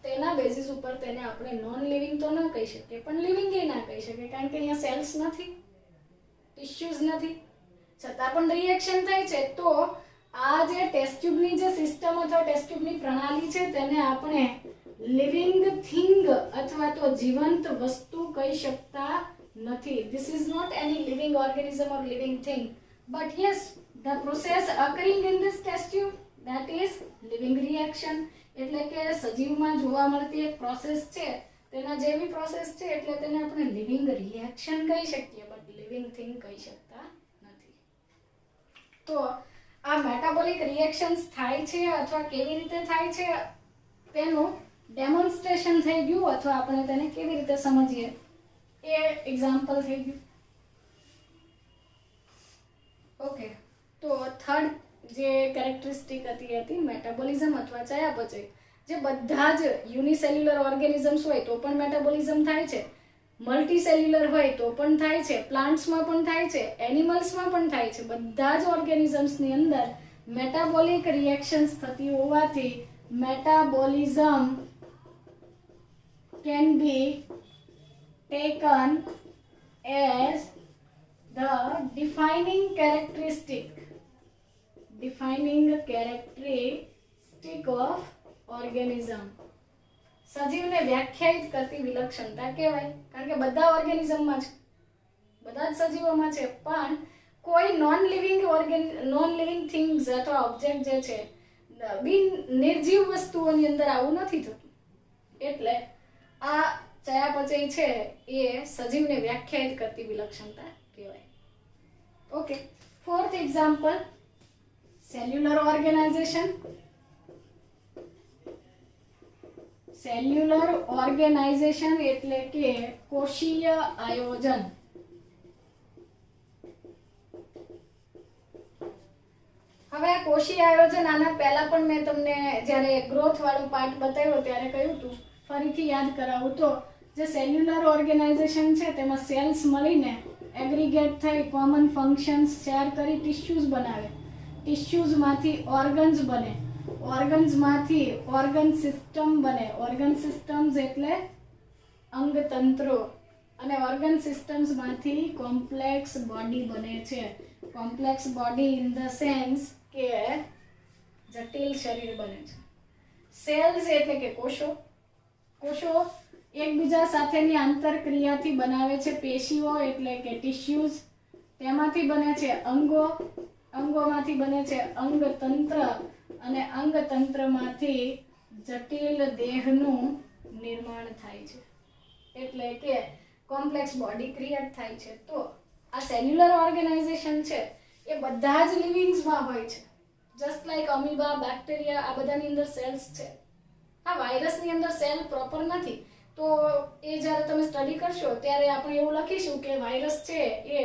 તેના બેસિસ ઉપર તેને આપણે નોન લિવિંગ તો ન કહી શકીએ પણ લિવિંગ એ ના કહી શકીએ કારણ કે અહીંયા સેલ્સ નથી, ટિશ્યુઝ નથી, છતાં પણ રિએક્શન થાય છે. તો આ જે ટેસ્ટ ટ્યુબની જે સિસ્ટમ અથવા ટેસ્ટ ટ્યુબની પ્રણાલી છે તેને આપણે લિવિંગ થિંગ અથવા તો જીવંત વસ્તુ કહી શકતા નથી. This is not any living organism or living thing, but yes, the process occurring in this test tube, that is living reaction. એટલે કે સજીવમાં જોવા મળતી એક પ્રોસેસ છે તેના જેવી પ્રોસેસ છે એટલે તેને આપણે લિવિંગ રિએક્શન કહી શકીએ બટ લિવિંગ થિંગ કહી શકતા નથી. તો આ મેટાબોલિક રિએક્શન્સ થાય છે અથવા કેવી રીતે થાય છે તેનું ડેમોન્સ્ટ્રેશન થઈ ગયું અથવા આપણે તેને કેવી રીતે સમજીએ એ એક્ઝામ્પલ થઈ ગયું. ઓકે, તો થર્ડ જે કેરેક્ટરિસ્ટિક હતી મેટાબોલિઝમ અથવા ચયાપચય. જે બધા જ યુનિસેલ્યુલર ઓર્ગેનિઝમ્સ હોય તો પણ મેટાબોલિઝમ થાય છે, મલ્ટીસેલ્યુલર હોય તો પણ થાય છે, પ્લાન્ટ્સમાં પણ થાય છે, એનિમલ્સમાં પણ થાય છે. બધા જ ઓર્ગેનિઝમ્સની અંદર મેટાબોલિક રિએક્શન્સ થતી હોવાથી metabolism can be taken as the defining characteristic of organism. સજીવને વ્યાખ્યાયિત કરતી વિલક્ષણતા કહેવાય કારણ કે બધા ઓર્ગેનિઝમમાં છે, બધા જ સજીવોમાં છે પણ કોઈ નોન લિવિંગ થિંગ્સ અથવા ઓબ્જેક્ટ જે છે બિન નિર્જીવ વસ્તુઓની અંદર આવું નથી થતું. એટલે આ ચયાપચય છે એ સજીવને વ્યાખ્યાયિત કરતી વિલક્ષણતા કહેવાય. Okay, fourth example cellular organization. Cellular organization એટલે કે કોષીય આયોજન. હવે આ કોષીય આયોજન આના પહેલા પણ મેં તમને જ્યારે ગ્રોથ વાળો પાર્ટ બતાવ્યો ત્યારે કહ્યું હતું, ફરીથી યાદ કરાવું તો જે સેલ્યુલર ઓર્ગેનાઇઝેશન છે તેમાં સેલ્સ મળીને એગ્રીગેટ થઈ કોમન ફંક્શન્સ શેર કરી ટિશ્યુઝ બનાવે, ટિશ્યુઝમાંથી ઓર્ગન્સ બને, ઓર્ગન્સમાંથી ઓર્ગન સિસ્ટમ બને, ઓર્ગન સિસ્ટમ્સ એટલે અંગતંત્રો, અને ઓર્ગન સિસ્ટમ્સમાંથી કોમ્પ્લેક્સ બોડી બને છે. Complex body in the sense કે જટિલ શરીર બને છે. સેલ્સ એટલે કે કોષો, કોષો એકબીજા સાથેની આંતરક્રિયાથી બનાવે છે પેશીઓ એટલે કે ટિશ્યુઝ, તેમાંથી બને છે અંગો, અંગોમાંથી બને છે અંગતંત્ર અને અંગતંત્રમાંથી જટિલ દેહનું નિર્માણ થાય છે એટલે કે કોમ્પ્લેક્સ બોડી ક્રિએટ થાય છે. તો આ સેલ્યુલર ઓર્ગેનાઇઝેશન છે એ બધા જ લિવિંગ્સમાં હોય છે. જસ્ટ લાઈક અમીબા, બેક્ટેરિયા, આ બધાની અંદર સેલ્સ છે. આ વાયરસની અંદર સેલ પ્રોપર નથી, તો એ જ્યારે તમે સ્ટડી કરશો ત્યારે આપણે એવું લખીશું કે વાયરસ છે એ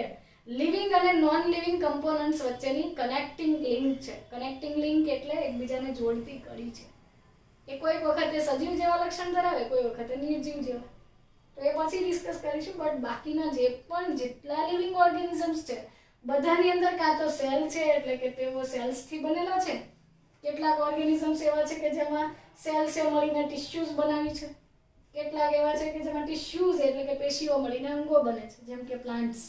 લિવિંગ અને નોન લિવિંગ કમ્પોનન્ટ્સ વચ્ચેની કનેક્ટિંગ લિંક છે. કનેક્ટિંગ લિંક એટલે એકબીજાને જોડતી કડી છે. એ કોઈક વખતે સજીવ જેવા લક્ષણ ધરાવે, કોઈ વખતે નિર્જીવ જેવા. તો એ પછી ડિસ્કસ કરીશું. બટ બાકીના જે પણ જેટલા લિવિંગ ઓર્ગેનિઝમ્સ છે બધાની અંદર કાં તો સેલ છે એટલે કે તેઓ સેલ્સથી બનેલા છે. કેટલાક ઓર્ગેનિઝમ્સ એવા છે કે જેમાં સેલ્સે મળીને ટિશ્યુઝ બનાવી છે. કેટલાક એવા છે કે જેમાં ટિશ્યુઝ એટલે કે પેશીઓ મળીને અંગો બને છે, જેમ કે પ્લાન્ટ્સ,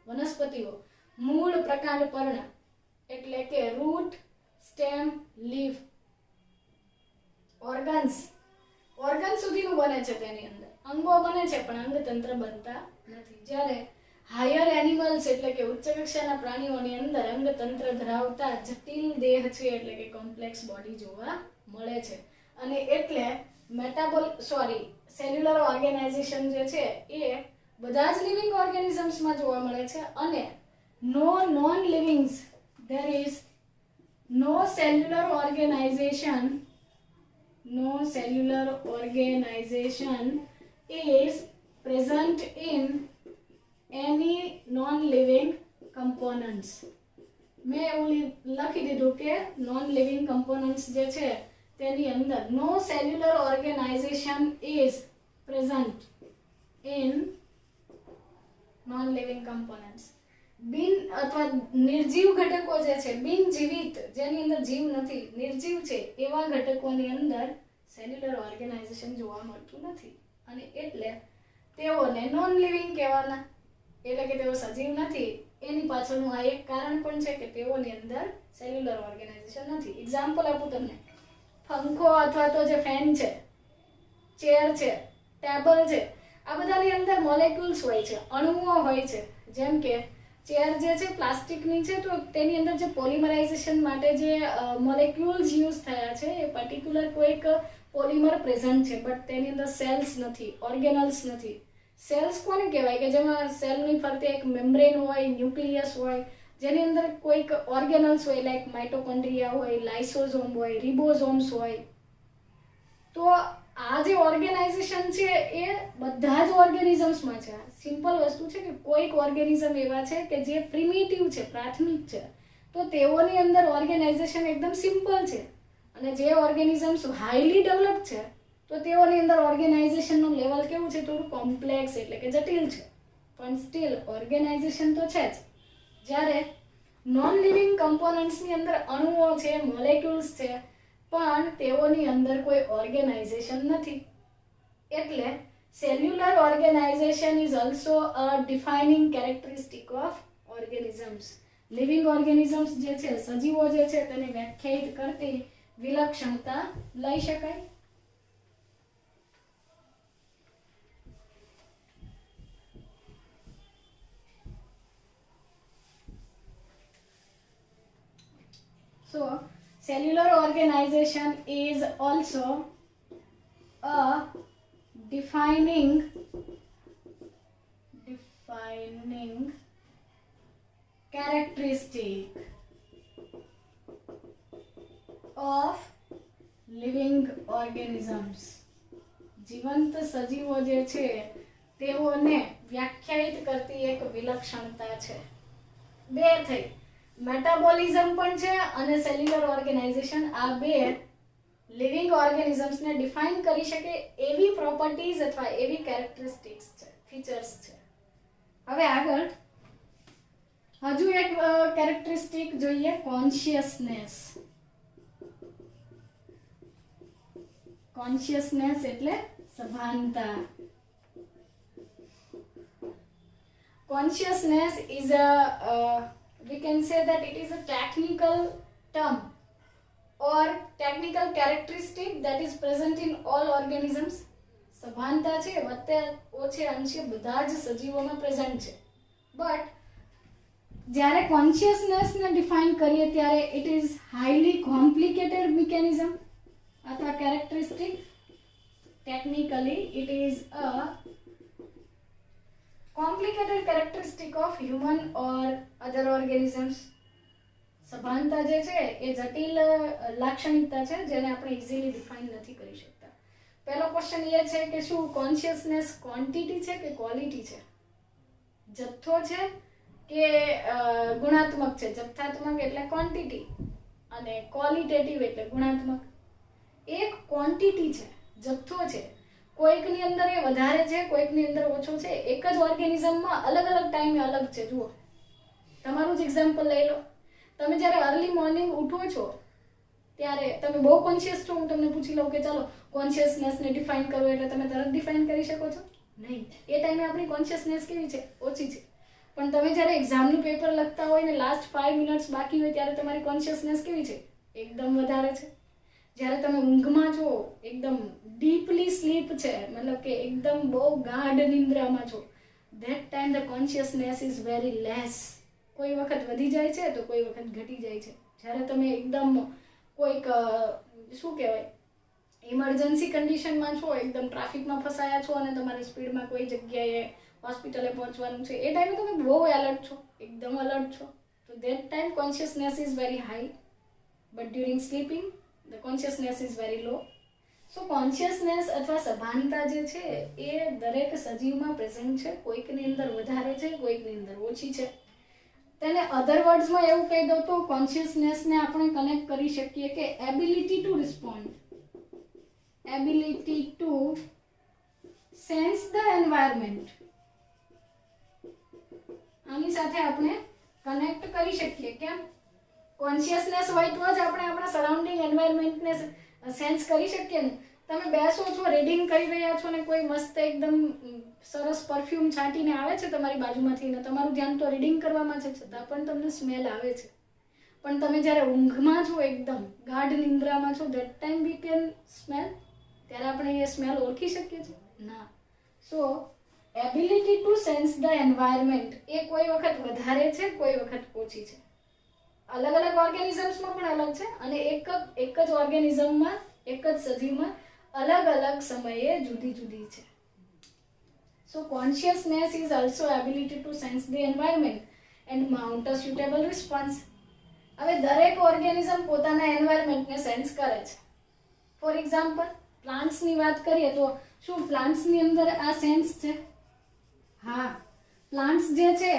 વનસ્પતિઓ. મૂળ, પ્રકાંડ, પર્ણ એટલે કે રૂટ, સ્ટેમ, લીફ. ઓર્ગન સુધીનું બને છે, તેની અંદર અંગો બને છે પણ અંગતંત્ર બનતા નથી. જ્યારે હાયર એનિમલ્સ એટલે કે ઉચ્ચ કક્ષાના પ્રાણીઓની અંદર અંગતંત્ર ધરાવતા જટિલ દેહ છે એટલે કે કોમ્પ્લેક્સ બોડી જોવા મળે છે. અને એટલે સેલ્યુલર ઓર્ગેનાઇઝેશન જે છે એ બધા જ લિવિંગ ઓર્ગેનિઝમ્સમાં જોવા મળે છે. અને નો non લિવિંગ્સ, there is no cellular organization is present in any non-living components. મેં એવું લખી દીધું કે નોન લિવિંગ કમ્પોનન્ટ્સ જે છે તેની અંદર no cellular organisation is present in non living components. બિન અથવા નિર્જીવ ઘટકો જે છે, બિનજીવિત, જેની અંદર જીવ નથી, નિર્જીવ છે, એવા ઘટકોની અંદર સેલ્યુલર ઓર્ગેનાઇઝેશન જોવા મળતું નથી. અને એટલે તેઓને નોન લિવિંગ કહેવાના, એટલે કે તેઓ સજીવ નથી. એની પાછળનું આ એક કારણ પણ છે કે તેઓની અંદર સેલ્યુલર ઓર્ગેનાઇઝેશન નથી. એક્ઝામ્પલ આપું તમને. પંખો અથવા તો જે ફેન છે, ચેર છે, ટેબલ છે, આ બધાની અંદર મોલેક્યુલ્સ હોય છે, અણુઓ હોય છે. જેમ કે ચેર જે છે પ્લાસ્ટિકની છે, તો તેની અંદર જે પોલિમરાઇઝેશન માટે જે મોલેક્યુલ્સ યુઝ થયા છે એ પર્ટિક્યુલર કોઈક પોલિમર પ્રેઝન્ટ છે, બટ તેની અંદર સેલ્સ નથી, ઓર્ગેનલ્સ નથી. સેલ્સ કોને કહેવાય કે જેમાં સેલની ફરતે એક મેમ્બ્રેન હોય, ન્યુક્લિયસ હોય, જેની અંદર કોઈક ઓર્ગેનલ્સ હોય, લાઈક માઇટોકોન્ડ્રિયા હોય, લાઇસોઝોમ હોય, રિબોઝોમ્સ હોય. તો આ જે ઓર્ગેનાઇઝેશન છે એ બધા જ ઓર્ગેનિઝમ્સમાં છે. સિમ્પલ વસ્તુ છે કે કોઈક ઓર્ગેનિઝમ એવા છે કે જે પ્રિમિટિવ છે, પ્રાથમિક છે, તો તેઓની અંદર ઓર્ગેનાઇઝેશન એકદમ સિમ્પલ છે. અને જે ઓર્ગેનિઝમ્સ હાઈલી ડેવલપ છે તો તેઓની અંદર ઓર્ગેનાઇઝેશનનું લેવલ કેવું છે, થોડું કોમ્પ્લેક્સ એટલે કે જટિલ છે, પણ સ્ટીલ ઓર્ગેનાઇઝેશન તો છે જ. જ્યારે નોન લિવિંગ કમ્પોનન્ટ્સની અંદર અણુઓ છે, મોલેક્યુલ્સ છે, પણ તેઓની અંદર કોઈ ઓર્ગેનાઇઝેશન નથી. એટલે cellular organization is also a defining characteristic of organisms. Living organisms જે છે, સજીવો જે છે, તેને વ્યાખ્યાયિત કરતી વિલક્ષણતા લઈ શકાય. So, cellular organization is also a defining characteristic of living organisms. જીવંત સજીવો જે છે તેઓને વ્યાખ્યાયિત કરતી એક વિલક્ષણતા છે. બે થઈ, મેટાબોલિઝમ પણ છે અને સેલ્યુલર ઓર્ગેનાઇઝેશન. આ બે લિવિંગ ઓર્ગેનિઝમ્સને ડિફાઇન કરી શકે એવી પ્રોપર્ટીઝ અથવા એવી કેરેક્ટરિસ્ટિક્સ છે, ફીચર્સ છે. હવે આગળ હજુ એક કેરેક્ટરિસ્ટિક જોઈએ, કોન્શિયસનેસ. કોન્શિયસનેસ એટલે સભાનતા. Consciousness is we can say that it is a technical term or technical characteristic that is present in all organisms. સભાનતા છે વત્તે ઓછે અંશે બધા જ સજીવોમાં પ્રેઝન્ટ છે. બટ જ્યારે કોન્શિયસનેસને ડિફાઇન કરીએ ત્યારે it is highly complicated mechanism અથવા કેરેક્ટરિસ્ટિક. Technically it is a complicated characteristic of human or other organisms. સભાનતા જે છે એ જટિલ લાક્ષણિકતા છે જેને આપણે ઇઝીલી ડિફાઇન નથી કરી શકતા. પહેલો ક્વેશ્ચન એ છે કે શું કોન્શિયસનેસ ક્વોન્ટિટી છે કે ક્વોલિટી છે? જથ્થો છે કે ગુણાત્મક છે? જથ્થાત્મક એટલે ક્વોન્ટિટી અને ક્વોલિટેટિવ એટલે ગુણાત્મક. એક ક્વોન્ટિટી છે, જથ્થો છે. કોઈકની અંદર એ વધારે છે, કોઈકની અંદર ઓછો છે. એક જ ઓર્ગેનિઝમમાં અલગ અલગ ટાઈમે અલગ છે. જુઓ, તમારું જ એક્ઝામ્પલ લઈ લો. તમે જ્યારે અર્લી મોર્નિંગ ઉઠો છો ત્યારે તમે બહુ કોન્શિયસ છો. હું તમને પૂછી લઉં કે ચાલો કોન્શિયસનેસને ડિફાઇન કરો, એટલે તમે તરત ડિફાઇન કરી શકો છો? નહીં. એ ટાઈમે આપણી કોન્શિયસનેસ કેવી છે? ઓછી છે. પણ તમે જ્યારે એક્ઝામનું પેપર લખતા હોય ને લાસ્ટ 5 મિનિટ્સ બાકી હોય ત્યારે તમારી કોન્શિયસનેસ કેવી છે? એકદમ વધારે છે. જ્યારે તમે ઊંઘમાં છો, એકદમ ડીપલી સ્લીપ છે, મતલબ કે એકદમ બહુ ગાઢ નિંદ્રામાં છો, that time the consciousness is very less. કોઈ વખત વધી જાય છે તો કોઈ વખત ઘટી જાય છે. જ્યારે તમે એકદમ કોઈક શું કહેવાય ઇમરજન્સી કન્ડિશનમાં છો, એકદમ ટ્રાફિકમાં ફસાયા છો અને તમારે સ્પીડમાં કોઈ જગ્યાએ હોસ્પિટલે પહોંચવાનું છે, એ ટાઈમે તમે બહુ એલર્ટ છો, એકદમ અલર્ટ છો. તો that time consciousness is very high, but during sleeping the consciousness is very law. So consciousness અથવા સભાનતા જે છે એ દરેક સજીવમાં પ્રેઝન્ટ છે. કોઈકની અંદર વધારે છે, કોઈકની અંદર ઓછી છે. તેને અધર વર્ડ્સમાં એવું કહી દઉં તો કોન્શિયસનેસને આપણે કનેક્ટ કરી શકીએ કે ability to respond, ability to sense the environment. આની સાથે આપણે કનેક્ટ કરી શકીએ. કેમ? કોન્શિયસનેસ હોય તો જ આપણે આપણા સરાઉન્ડિંગ એન્વાયરમેન્ટને સેન્સ કરી શકીએ ને. તમે બેસો છો, રીડિંગ કરી રહ્યા છો ને કોઈ મસ્ત એકદમ સરસ પરફ્યુમ છાંટીને આવે છે તમારી બાજુમાંથી ને તમારું ધ્યાન તો રીડિંગ કરવામાં છે, છતાં પણ તમને સ્મેલ આવે છે. પણ તમે જ્યારે ઊંઘમાં છો, એકદમ ગાઢ નિંદ્રામાં છો, that time we can smell. ત્યારે આપણે એ સ્મેલ ઓળખી શકીએ છીએ? ના. So ability to sense the environment એ કોઈ વખત વધારે છે, કોઈ વખત ઓછી છે. અલગ અલગ ઓર્ગેનિઝમ્સમાં પણ અલગ છે અને એક જ ઓર્ગેનિઝમમાં, એક જ સજીવમાં અલગ અલગ સમયે જુદી જુદી છે. So consciousness is also ability to sense the environment and mount a suitable response. હવે દરેક ઓર્ગેનિઝમ પોતાના એન્વાયરમેન્ટને સેન્સ કરે છે. ફોર એક્ઝામ્પલ પ્લાન્ટ્સની વાત કરીએ તો શું પ્લાન્ટ્સની અંદર આ સેન્સ છે? હા, પ્લાન્ટ્સ જે છે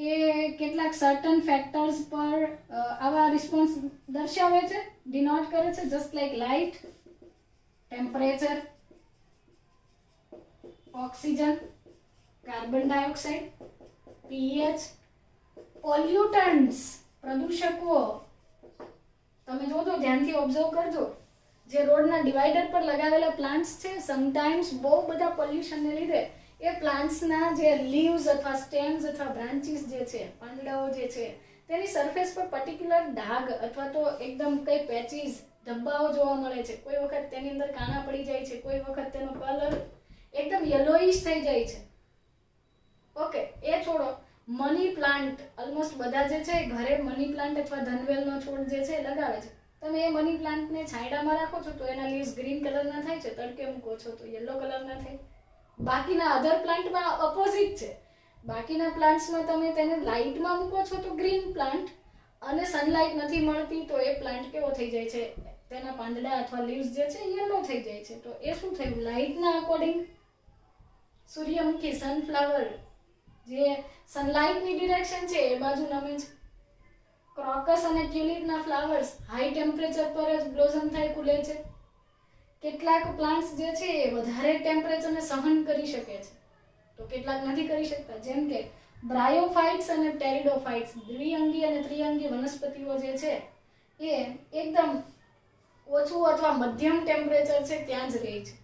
એ કેટલાક સર્ટન ફેક્ટર્સ પર આવા રિસ્પોન્સ દર્શાવે છે, ડિનોટ કરે છે, just like light, temperature, oxygen, carbon dioxide, pH, pollutants, પ્રદૂષકો. તમે જોજો, ધ્યાનથી ઓબ્ઝર્વ કરજો. જે રોડના ડિવાઈડર પર લગાવેલા પ્લાન્ટ્સ છે, સમટાઈમ્સ બહુ બધા પોલ્યુશનને લીધે એ પ્લાન્ટ્સના જે લીવ્સ અથવા સ્ટેમ્સ અથવા બ્રાન્ચીસ જે છે, પાંદડાઓ જે છે, તેની સરફેસ પર પર્ટિક્યુલર ડાઘ અથવા તો એકદમ કઈ પેચીસ, ધબ્બાઓ જોવા મળે છે. કોઈ વખત તેની અંદર કાણા પડી જાય છે, કોઈ વખત તેનો કલર એકદમ યલોઈશ થઈ જાય છે. ઓકે, એ છોડો. મની પ્લાન્ટ, ઓલમોસ્ટ બધા જે છે ઘરે મની પ્લાન્ટ અથવા ધનવેલનો છોડ જે છે લગાવે છે. તમે એ મની પ્લાન્ટને છાંયડામાં રાખો છો તો એના લીવ્સ ગ્રીન કલરના થાય છે, તડકે મૂકો છો તો યલો કલરના થાય. બાકીના અધર પ્લાન્ટમાં ઓપોઝિટ છે. બાકીના પ્લાન્ટ્સમાં તમે તેને લાઇટમાં મૂકો છો તો ગ્રીન પ્લાન્ટ, અને સનલાઇટ નથી મળતી તો એ પ્લાન્ટ કેવો થઈ જાય છે, તેના પાંદડા અથવા લીવ્સ જે છે યલો થઈ જાય છે. તો એ શું થયું? લાઇટના અકોર્ડિંગ. સૂર્યમુખી, સનફ્લાવર, જે સનલાઇટની ડિરેક્શન છે એ બાજુ નમે છે. ક્રોકસ અને ટ્યુલિપના ફ્લાવર્સ હાઈ ટેમ્પરેચર પર જ બ્લોઝમ થાય, ખુલે છે. કેટલાક પ્લાન્ટ્સ જે છે એ વધારે ટેમ્પરેચરને સહન કરી શકે છે તો કેટલાક નથી કરી શકતા. જેમ કે બ્રાયોફાઇટ્સ અને ટેરિડોફાઇટ્સ, દ્વિઅંગી અને ત્રિઅંગી વનસ્પતિઓ જે છે એ એકદમ ઓછું અથવા મધ્યમ ટેમ્પરેચર છે ત્યાં જ રહે છે.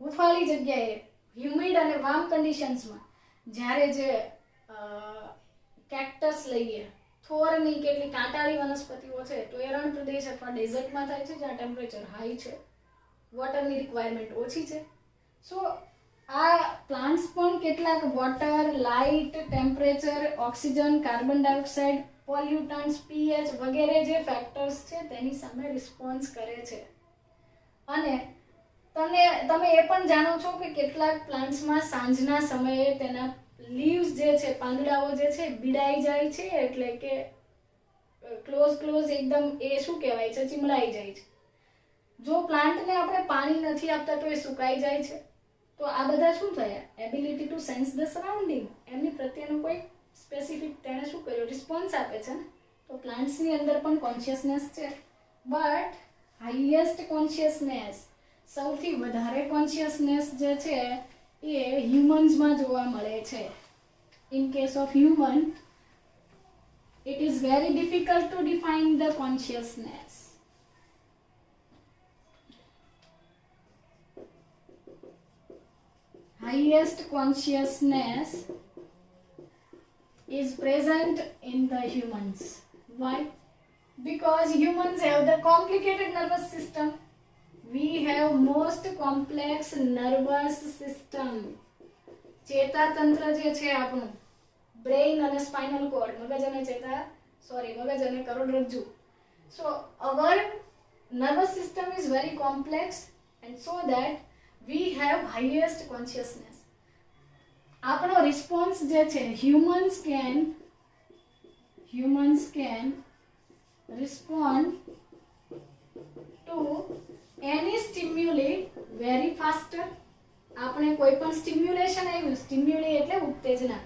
હુંફાળી જગ્યાએ, હ્યુમિડ અને વાર્મ કન્ડિશન્સમાં, જ્યારે જે કેક્ટસ લઈએ, થોરની કેટલી કાંટાળી વનસ્પતિઓ છે તો એ રણ પ્રદેશ અથવા ડેઝર્ટમાં થાય છે જ્યાં ટેમ્પરેચર હાઈ છે, વોટરની રિક્વાયરમેન્ટ ઓછી છે. સો આ પ્લાન્ટ્સ પણ કેટલાક water, light, temperature, oxygen, carbon dioxide, pollutants, pH વગેરે જે ફેક્ટર્સ છે તેની સામે રિસ્પોન્સ કરે છે. અને તમે એ પણ જાણો છો કે કેટલાક પ્લાન્ટ્સમાં સાંજના સમયે તેના લીવ્સ જે છે, પાંદડાઓ જે છે, ભીડાઈ જાય છે, એટલે કે ક્લોઝ એકદમ એ શું કહેવાય છે, ચીમડાઈ જાય છે. જો પ્લાન્ટને આપણે પાણી નથી આપતા તો એ સુકાઈ જાય છે. તો આ બધા શું થયા? Ability to sense the surrounding, એમની પ્રત્યેનો કોઈ સ્પેસિફિક તેણે શું કર્યો, રિસ્પોન્સ આપે છે ને. તો પ્લાન્ટ્સની અંદર પણ કોન્શિયસનેસ છે, બટ હાઈએસ્ટ કોન્શિયસનેસ, સૌથી વધારે કોન્શિયસનેસ જે છે એ હ્યુમન્સમાં જોવા મળે છે. In case of human, it is very difficult to define the consciousness. Highest consciousness is present in the humans. Why? Because humans have the complicated nervous system. We have most complex nervous system. ચેતાતંત્ર જે છે આપણું, brain અને spinal cord, મગજ અને કરોડરજ્જુ. So our nervous system is very complex, and so that we have highest consciousness. આપણો response જે છે, humans can respond to any stimuli very faster. આપણે કોઈ પણ સ્ટિમ્યુલેશન આવ્યું, સ્ટિમ્યુલી એટલે ઉત્તેજના,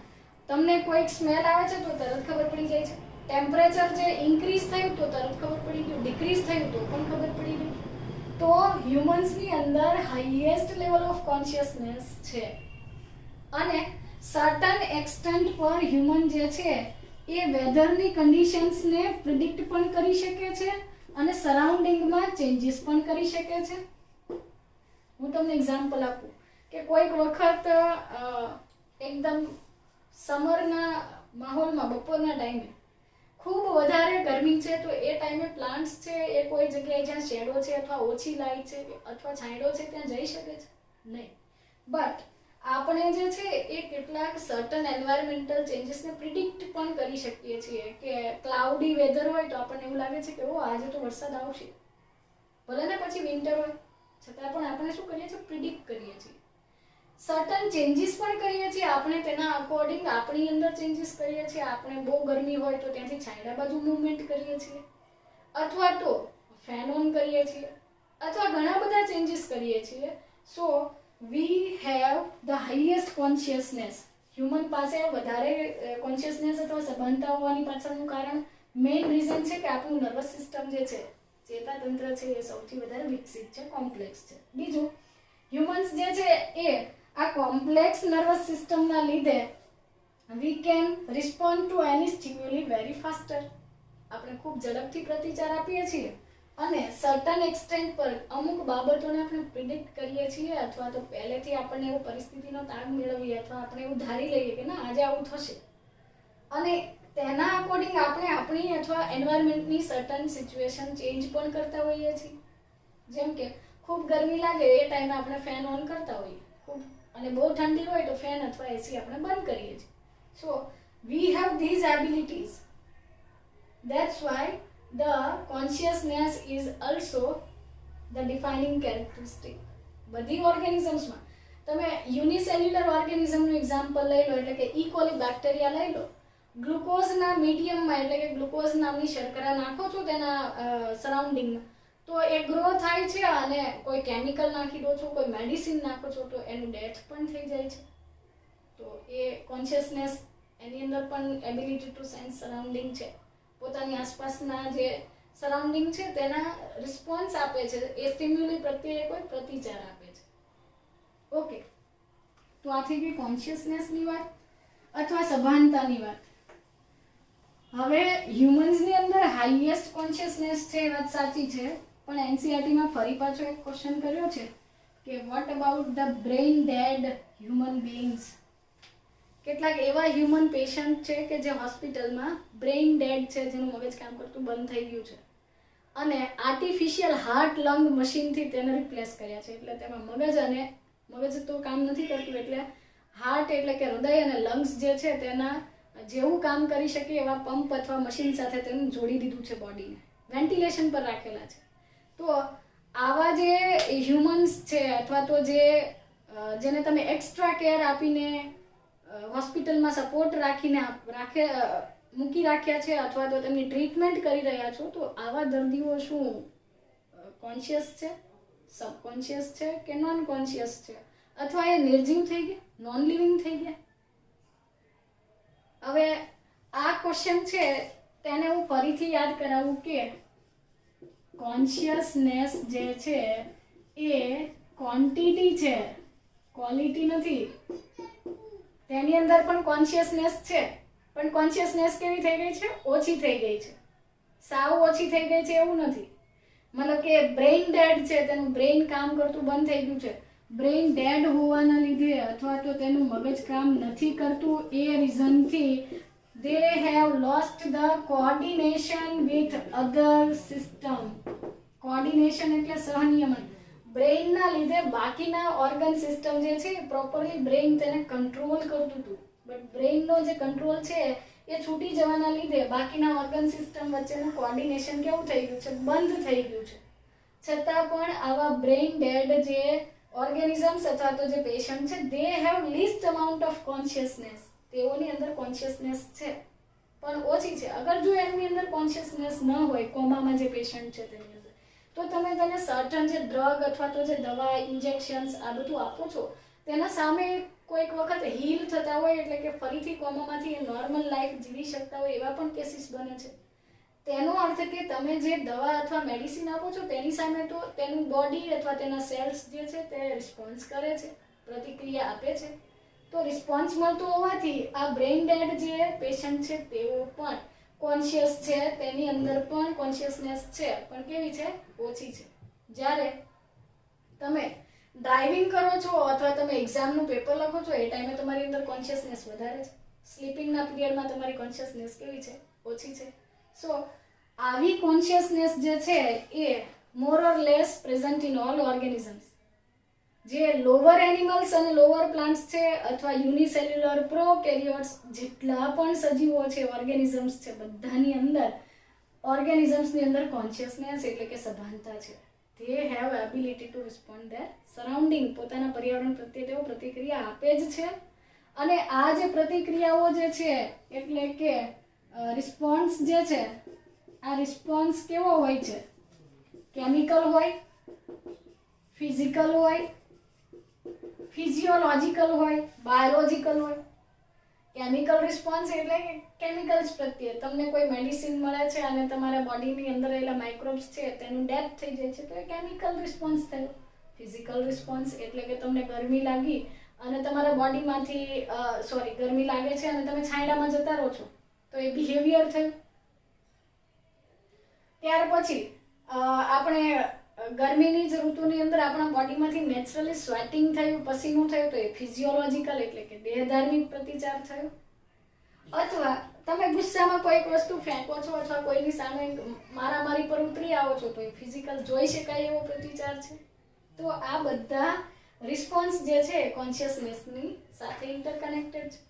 તમને કોઈક સ્મેલ આવે છે તો તરત ખબર પડી જાય છે. ટેમ્પરેચર જે ઇન્ક્રીઝ થયું તો તરત ખબર પડી ગયું, ડિક્રીઝ થયું તો પણ ખબર પડી ગયું. તો હ્યુમન્સની અંદર હાઈએસ્ટ લેવલ ઓફ કોન્શિયસનેસ છે, અને સર્ટન એક્સટેન્ટ પર હ્યુમન જે છે એ વેધરની કન્ડિશન્સને પ્રિડિક્ટ પણ કરી શકે છે અને સરાઉન્ડિંગમાં ચેન્જીસ પણ કરી શકે છે. હું તમને એક્ઝામ્પલ આપું કે કોઈક વખત એકદમ સમરના માહોલમાં બપોરના ટાઈમે ખૂબ વધારે ગરમી છે, તો એ ટાઈમે પ્લાન્ટ્સ છે એ કોઈ જગ્યાએ જ્યાં શેડો છે અથવા ઓછી લાઇટ છે અથવા છાંયડો છે ત્યાં જઈ શકે છે નહીં. બટ આપણે જે છે એ કેટલાક સર્ટન એન્વાયરમેન્ટલ ચેન્જીસને પ્રિડિક્ટ પણ કરી શકીએ છીએ. કે ક્લાઉડી વેધર હોય તો આપણને એવું લાગે છે કે ઓ આજે તો વરસાદ આવશે, ભલે ને પછી વિન્ટર હોય, છતાં પણ આપણે શું કરીએ છીએ, પ્રિડિક્ટ કરીએ છીએ. સર્ટન ચેન્જીસ પણ કરીએ છીએ આપણે, તેના અકોર્ડિંગ આપણી અંદર ચેન્જીસ કરીએ છીએ. આપણે બહુ ગરમી હોય તો ત્યાંથી છાંયડા બાજુ મૂવમેન્ટ કરીએ છીએ, અથવા તો ફેન ઓન કરીએ છીએ, અથવા ઘણા બધા ચેન્જીસ કરીએ છીએ. So we have the highest consciousness. Human પાસે વધારે કોન્શિયસનેસ અથવા સભાનતા હોવાની પાછળનું કારણ, મેઇન રીઝન છે કે આપણું નર્વસ સિસ્ટમ જે છે, ચેતાતંત્ર છે, એ સૌથી વધારે વિકસિત છે, કોમ્પ્લેક્સ છે. બીજું, હ્યુમન્સ જે છે એ આ કોમ્પ્લેક્સ નર્વસ સિસ્ટમના લીધે we can respond to any stimuli very faster. આપણે ખૂબ ઝડપથી પ્રતિચાર આપીએ છીએ અને સર્ટન એક્સટેન્ટ પર અમુક બાબતોને આપણે પ્રિડિક્ટ કરીએ છીએ, અથવા તો પહેલેથી આપણને એવો પરિસ્થિતિનો તાગ મેળવીએ અથવા આપણે એવું ધારી લઈએ કે ના આજે આવું થશે, અને તેના અકોર્ડિંગ આપણે આપણી અથવા એન્વાયરમેન્ટની સર્ટન સિચ્યુએશન ચેન્જ પણ કરતા હોઈએ છીએ. જેમ કે ખૂબ ગરમી લાગે એ ટાઈમે આપણે ફેન ઓન કરતા હોઈએ, ખૂબ અને બહુ ઠંડી હોય તો ફેન અથવા એસી આપણે બંધ કરીએ છીએ. So we have these abilities. That's why the consciousness is also the defining characteristic. બધી ઓર્ગેનિઝમ્સમાં તમે યુનિસેલ્યુલર ઓર્ગેનિઝમનું એક્ઝામ્પલ લઈ લો, એટલે કે ઈ કોલી બેક્ટેરિયા લઈ લો. ગ્લુકોઝના મીડિયમમાં, એટલે કે ગ્લુકોઝ નામની શર્કરા નાખો છો તેના સરાઉન્ડિંગમાં, તો એ ગ્રો થાય છે, અને કોઈ કેમિકલ નાખી દો છો, કોઈ મેડિસિન નાખો છો તો એનું ડેથ પણ થઈ જાય છે. તો એ કોન્શિયસનેસ, એની અંદર પણ એબિલિટી ટુ સેન્સ સરાઉન્ડિંગ છે, પોતાની આસપાસના જે સરાઉન્ડિંગ છે તેના રિસ્પોન્સ આપે છે, એ સ્ટિમ્યુલી પ્રત્યે કોઈ પ્રતિચાર આપે છે. ઓકે, તો આ થઈ ગઈ કોન્શિયસનેસની વાત અથવા સભાનતાની વાત. હવે હ્યુમન્સની અંદર હાઈએસ્ટ કોન્શિયસનેસ છે, એ વાત સાચી છે, પણ એનસીઈઆરટીમાં ફરી પાછો એક ક્વેશ્ચન કર્યો છે કે what about the brain dead human beings. કેટલાક એવા હ્યુમન પેશન્ટ છે કે જે હોસ્પિટલમાં બ્રેઇન ડેડ છે, જેનું મગજ કામ કરતું બંધ થઈ ગયું છે, અને આર્ટિફિશિયલ હાર્ટ લંગ મશીનથી તેને રિપ્લેસ કર્યા છે. એટલે તેમાં મગજ તો કામ નથી કરતું, એટલે હાર્ટ એટલે કે હૃદય અને લંગ્સ જે છે તેના જેવું કામ કરી શકે એવા પંપ અથવા મશીન સાથે તેને જોડી દીધું છે, બોડીને વેન્ટિલેશન પર રાખેલા છે. તો આવા જે હ્યુમન્સ છે, અથવા તો જેને તમે એક્સ્ટ્રા કેર આપીને હોસ્પિટલમાં સપોર્ટ રાખીને મૂકી રાખ્યા છે અથવા તો તેમની ટ્રીટમેન્ટ કરી રહ્યા છો, તો આવા દર્દીઓ શું કોન્શિયસ છે, સબકોન્શિયસ છે કે નોન કોન્શિયસ છે, અથવા એ નિર્જીવ થઈ ગયા, નોન લિવિંગ થઈ ગયા? હવે આ ક્વેશ્ચન છે તેને હું ફરીથી યાદ કરાવું કે કોન્શિયસનેસ જે છે એ ક્વોન્ટિટી છે, ક્વોલિટી નથી. તેની અંદર પણ કોન્શિયસનેસ છે, પણ કોન્શિયસનેસ કેવી થઈ ગઈ છે? ઓછી થઈ ગઈ છે. સાવ ઓછી થઈ ગઈ છે એવું નથી. મતલબ કે બ્રેઇન ડેડ છે, તેનું બ્રેઇન કામ કરતું બંધ થઈ ગયું છે. બ્રેઇન ડેડ હોવાના લીધે અથવા તો તેનું મગજ કામ નથી કરતું એ રીઝનથી they have lost the coordination with other system. Coordination એટલે સહનિયમન. બ્રેઇનના લીધે બાકીના ઓર્ગન સિસ્ટમ જે છે પ્રોપરલી બ્રેઇન તેને કંટ્રોલ કરતું હતું, બટ બ્રેઇનનો જે કંટ્રોલ છે એ છૂટી જવાના લીધે બાકીના ઓર્ગન સિસ્ટમ વચ્ચેનું કોઓર્ડિનેશન કેવું થઈ ગયું છે? બંધ થઈ ગયું છે. છતાં પણ આવા બ્રેઇન ડેડ જે ઓર્ગેનિઝમ્સ અથવા તો જે પેશન્ટ છે they have least amount of consciousness. તેઓની અંદર કોન્શિયસનેસ છે પણ ઓછી છે. અગર જો એમની અંદર કોન્શિયસનેસ ન હોય, કોમામાં જે પેશન્ટ છે તેની અંદર, તો તમે તેને સર્ટન જે ડ્રગ અથવા તો જે દવા, ઇન્જેક્શન્સ આ બધું આપો છો, તેના સામે કોઈક વખત હીલ થતા હોય, એટલે કે ફરીથી કોમામાંથી નોર્મલ લાઈફ જીવી શકતા હોય એવા પણ કેસીસ બને છે. તેનો અર્થ કે તમે જે દવા અથવા મેડિસિન આપો છો તેની સામે તો તેનું બોડી અથવા તેના સેલ્સ જે છે તે રિસ્પોન્સ કરે છે, પ્રતિક્રિયા આપે છે. તો રિસ્પોન્સ મળતો હોવાથી આ બ્રેઇન ડેડ જે પેશન્ટ છે તેઓ પણ કોન્શિયસ છે, તેની અંદર પણ કોન્શિયસનેસ છે, પણ કેવી છે? ઓછી છે. જ્યારે તમે ડ્રાઇવિંગ કરો છો અથવા તમે એક્ઝામનું પેપર લખો છો એ ટાઈમે તમારી અંદર કોન્શિયસનેસ વધારે છે. સ્લીપિંગના પીરિયડમાં તમારી કોન્શિયસનેસ કેવી છે? ઓછી છે. સો આવી કોન્શિયસનેસ જે છે એ more or less present in all organisms. જે લોઅર એનિમલ્સ અને લોઅર પ્લાન્ટ્સ છે અથવા યુનિસેલ્યુલર પ્રોકેરિયોટ્સ જેટલા પણ સજીવો છે, ઓર્ગેનિઝમ્સ છે, બધાની અંદર ઓર્ગેનિઝમ્સની અંદર કોન્શિયસનેસ એટલે કે સભાનતા છે. they have ability to respond their surrounding. પોતાના પર્યાવરણ પ્રત્યે તેઓ પ્રતિક્રિયા આપે જ છે. અને આ જે પ્રતિક્રિયાઓ જે છે એટલે કે રિસ્પોન્સ જે છે, આ રિસ્પોન્સ કેવો હોય છે? કેમિકલ હોય, ફિઝિકલ હોય, ફિઝિયોલોજિકલ હોય, બાયોલોજિકલ હોય. કેમિકલ રિસ્પોન્સ એટલે કે કેમિકલ્સ પ્રત્યે તમને કોઈ મેડિસિન મળે છે અને તમારા બોડીની અંદર રહેલા માઇક્રોબ્સ છે તેનું ડેથ થઈ જાય છે, તો એ કેમિકલ રિસ્પોન્સ થયો. ફિઝિકલ રિસ્પોન્સ એટલે કે તમને ગરમી લાગી અને તમારા બોડીમાંથી ગરમી લાગે છે અને તમે છાંયડામાં જતા રહો છો, તો એ બિહેવિયર થયું. ત્યાર પછી આપણે ગરમીની જ ઋતુની અંદર આપણા બોડીમાંથી નેચરલી સ્વેટિંગ થયું, પસીનું થયું, તો એ ફિઝિયોલોજિકલ એટલે કે દેહધાર્મિક પ્રતિચાર થયો. અથવા તમે ગુસ્સામાં કોઈક વસ્તુ ફેંકો છો અથવા કોઈની સામે મારામારી પર ઉતરી આવો છો, તો એ ફિઝિકલ જોઈ શકાય એવો પ્રતિચાર છે. તો આ બધા રિસ્પોન્સ જે છે કોન્શિયસનેસની સાથે ઇન્ટરકનેક્ટેડ છે.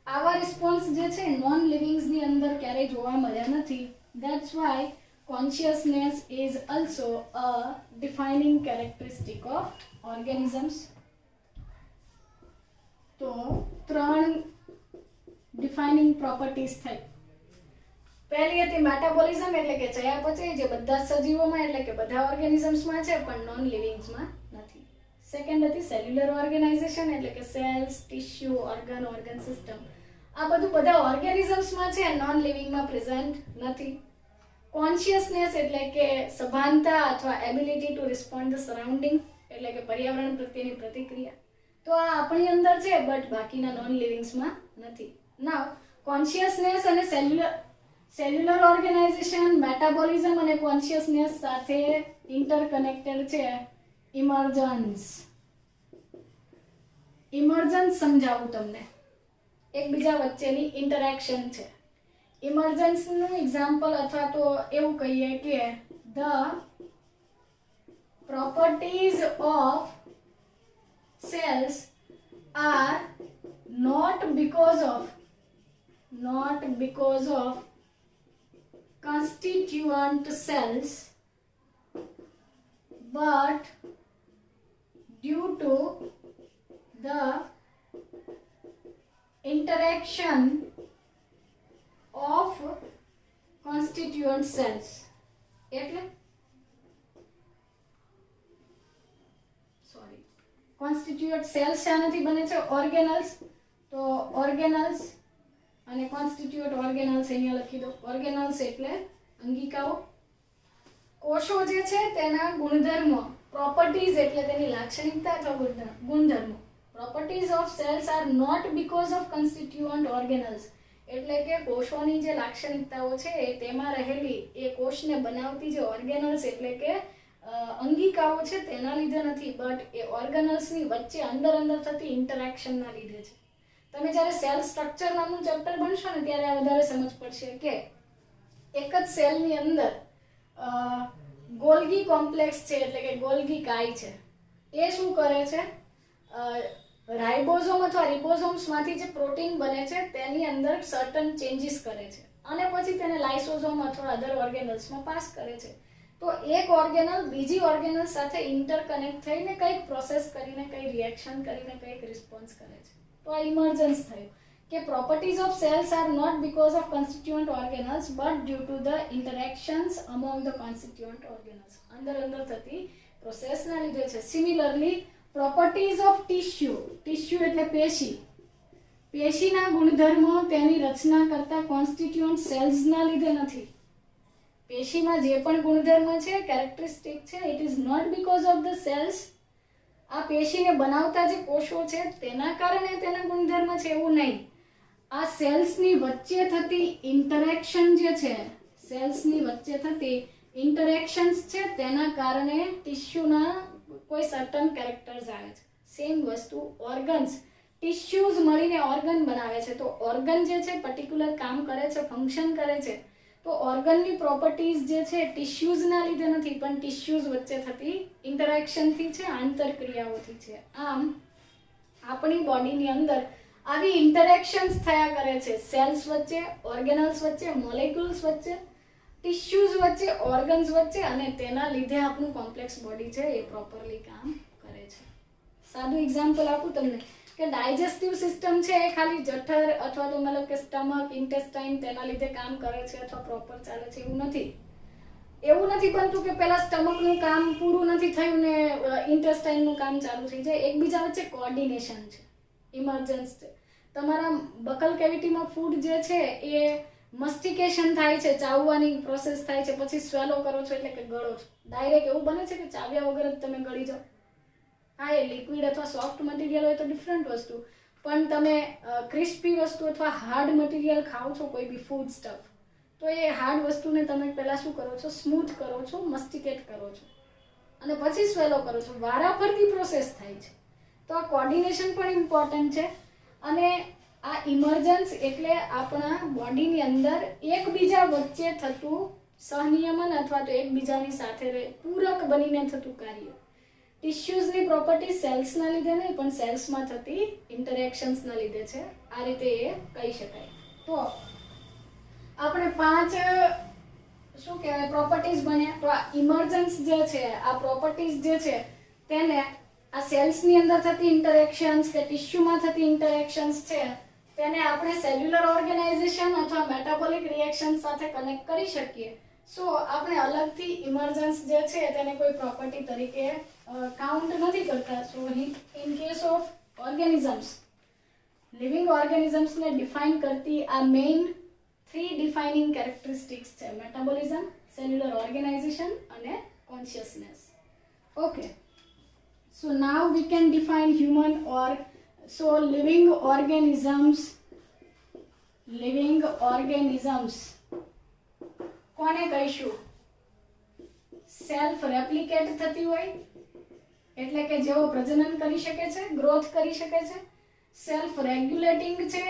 આવા રિસ્પોન્સ જે છે નોન લિવિંગ્સની અંદર ક્યારેય જોવા મળ્યા નથી. That's Y consciousness is also a defining characteristic of organisms. તો 3 defining properties થઈ. પહેલી હતી મેટાબોલિઝમ એટલે કે ચયાપચય, જે બધા સજીવોમાં એટલે કે બધા ઓર્ગેનિઝમ્સમાં છે પણ નોન લિવિંગ્સમાં નથી. સેકન્ડ હતી સેલ્યુલર ઓર્ગેનાઇઝેશન એટલે કે સેલ્સ, ટિશ્યુ, ઓર્ગન સિસ્ટમ. આ બધું બધા ઓર્ગેનિઝમ્સમાં છે, નોન લિવિંગમાં પ્રેઝન્ટ નથી. કોન્શિયસનેસ એટલે કે સભાનતા અથવા ability to respond the surrounding એટલે કે પર્યાવરણ પ્રત્યેની પ્રતિક્રિયા. તો આ આપણી અંદર છે બટ બાકીના નોન લિવિંગ્સમાં નથી. નાઉ કોન્શિયસનેસ અને સેલ્યુલર ઓર્ગેનાઇઝેશન, મેટાબોલિઝમ અને કોન્શિયસનેસ સાથે ઇન્ટરકનેક્ટેડ છે ઇમર્જન્સ. ઇમર્જન્સ સમજાવું તમને. એકબીજા વચ્ચેની ઇન્ટરેક્શન છે. ઇમર્જન્સનું એક્ઝામ્પલ અથવા તો એવું કહીએ કે the properties of cells are not because of constituent cells but due to the interaction of constituent cells. એટલે સોરી, કોન્સ્ટિટ્યુઅન્ટ સેલ્સ શાનાથી બને છે? ઓર્ગેનલ્સ. તો ઓર્ગેનલ્સ અને કોન્સ્ટિટ્યુઅન્ટ ઓર્ગેનલ્સ અહીંયા લખી દો. ઓર્ગેનલ્સ એટલે અંગિકાઓ. કોષો જે છે તેના ગુણધર્મો, પ્રોપર્ટીઝ એટલે તેની લાક્ષણિકતા અથવા ગુણધર્મો. Properties of cells are not because of constituent organelles. એટલે કે કોષોની જે લાક્ષણિકતાઓ છે તેમાં રહેલી એ કોષને બનાવતી જે ઓર્ગેનલ્સ એટલે કે અંગિકાઓ છે તેના લીધે નથી, બટ એ ઓર્ગેનલ્સની વચ્ચે અંદર થતી ઇન્ટરેક્શનના લીધે છે. તમે જ્યારે સેલ સ્ટ્રક્ચર નામનું ચેપ્ટર ભણશો ને ત્યારે આ વધારે સમજ પડશે કે એક જ સેલની અંદર ગોલ્ગી કોમ્પ્લેક્સ છે એટલે કે ગોલ્ગી કાય છે. એ શું કરે છે? રાઇબોઝોમ અથવા રિબોઝોમ્સમાંથી જે પ્રોટીન બને છે તેની અંદર સર્ટન ચેન્જીસ કરે છે અને પછી તેને લાઇસોઝોમ અથવા અધર ઓર્ગેનલ્સમાં પાસ કરે છે. તો એક ઓર્ગેનલ બીજી ઓર્ગેનલ સાથે ઇન્ટરકનેક્ટ થઈને કંઈક પ્રોસેસ કરીને કંઈ રિએક્શન કરીને કંઈક રિસ્પોન્સ કરે છે. તો આ ઇમર્જન્સ થયું કે properties of cells are not because of constituent organelles but due to the interactions among the constituent organelles. અંદર થતી પ્રોસેસના લીધે છે. Similarly properties of tissue. Tissue એટલે પેશી. પેશીના ગુણધર્મો તેની રચના કરતા કોન્સ્ટિટ્યુઅન્ટ સેલ્સના લીધે નથી. પેશીમાં જે પણ ગુણધર્મ છે, કેરેક્ટરિસ્ટિક છે, it is not because of the cells. આ પેશીને બનાવતા જે કોષો છે તેના કારણે તેના ગુણધર્મ છે એવું નહીં. આ સેલ્સની વચ્ચે થતી ઇન્ટરેક્શન જે છે, સેલ્સની વચ્ચે થતી ઇન્ટરેક્શન્સ છે તેના કારણે ટિશ્યુના કોઈ સર્ટન કેરેક્ટર્સ આવે છે. સેમ વસ્તુ ઓર્ગન્સ, ટિશ્યુઝ મળીને ઓર્ગન બનાવે છે. તો ઓર્ગન જે છે પર્ટિક્યુલર કામ કરે છે, ફંક્શન કરે છે. તો ઓર્ગનની પ્રોપર્ટીઝ જે છે ટિશ્યુઝના લીધે નથી પણ ટિશ્યુઝ વચ્ચે થતી ઇન્ટરેક્શનથી છે, આંતરક્રિયાઓથી છે. આમ આપણી બોડીની અંદર આવી ઇન્ટરેક્શન્સ થયા કરે છે સેલ્સ વચ્ચે, ઓર્ગેનલ્સ વચ્ચે, મોલેક્યુલ્સ વચ્ચે, ટિશ્યુઝ વચ્ચે, ઓર્ગન્સ વચ્ચે અને તેના લીધે આપણું કોમ્પ્લેક્સ બોડી છે એ પ્રોપરલી કામ કરે છે. સાદું એક્ઝામ્પલ આપું તમને કે ડાયજેસ્ટિવ સિસ્ટમ છે એ ખાલી જઠર અથવા તો મતલબ કે સ્ટમક, ઇન્ટેસ્ટાઇન તેના લીધે કામ કરે છે અથવા પ્રોપર ચાલે છે એવું નથી. એવું નથી બનતું કે પહેલા સ્ટમકનું કામ પૂરું નથી થયું ને ઇન્ટેસ્ટાઇનનું કામ ચાલુ થઈ જાય. એકબીજા વચ્ચે કોર્ડિનેશન છે, ઇમર્જન્સ છે. તમારા બકલ કેવિટીમાં ફૂડ જે છે એ મસ્ટિકેશન થાય છે, ચાવવાની પ્રોસેસ થાય છે, પછી સ્વેલો કરો છો એટલે કે ગળો છો. ડાયરેક્ટ એવું બને છે કે ચાવ્યા વગર જ તમે ગળી જાઓ. હા, એ લિક્વિડ અથવા સોફ્ટ મટીરિયલ હોય તો ડિફરન્ટ વસ્તુ, પણ તમે ક્રિસ્પી વસ્તુ અથવા હાર્ડ મટીરિયલ ખાઓ છો કોઈ બી ફૂડ સ્ટફ, તો એ હાર્ડ વસ્તુને તમે પહેલાં શું કરો છો? સ્મૂથ કરો છો, મસ્ટિકેટ કરો છો અને પછી સ્વેલો કરો છો. વારાફરતી પ્રોસેસ થાય છે. તો આ કોર્ડિનેશન પણ ઇમ્પોર્ટન્ટ છે. અને આ ઇમર્જન્સ એટલે આપણા બોડીની અંદર એકબીજા વચ્ચે થતું સહનિયમન અથવા તો એકબીજાની સાથે પૂરક બનીને થતું કાર્ય. ટિશ્યુઝની પ્રોપર્ટી સેલ્સના લીધે નહીં પણ સેલ્સમાં થતી ઇન્ટરેક્શન્સના લીધે છે. આ રીતે એ કહી શકાય. તો આપણે 5 શું કહેવાય પ્રોપર્ટીઝ ભણ્યા. તો આ ઇમર્જન્સ જે છે, આ પ્રોપર્ટીઝ જે છે તેને આ સેલ્સની અંદર થતી ઇન્ટરેક્શન્સ કે ટિશ્યુમાં થતી ઇન્ટરેક્શન્સ છે તેને આપણે સેલ્યુલર ઓર્ગેનાઇઝેશન અથવા મેટાબોલિક રિએક્શન સાથે કનેક્ટ કરી શકીએ. સો આપણે અલગથી ઇમર્જન્સ જે છે તેને કોઈ પ્રોપર્ટી તરીકે કાઉન્ટ નથી કરતા. So in case of organisms, living ઓર્ગેનિઝમ્સને ડિફાઇન કરતી આ મેઇન 3 ડિફાઇનિંગ કેરેક્ટરિસ્ટિક્સ છે: મેટાબોલિઝમ, સેલ્યુલર ઓર્ગેનાઇઝેશન અને consciousness. Okay, so now we can define human or so living organisms કોને કહીશું? સેલ્ફ રેપ્લિકેટ થતી હોય એટલે કે જેઓ પ્રજનન કરી શકે છે, ગ્રોથ કરી શકે છે. સેલ્ફ રેગ્યુલેટિંગ છે,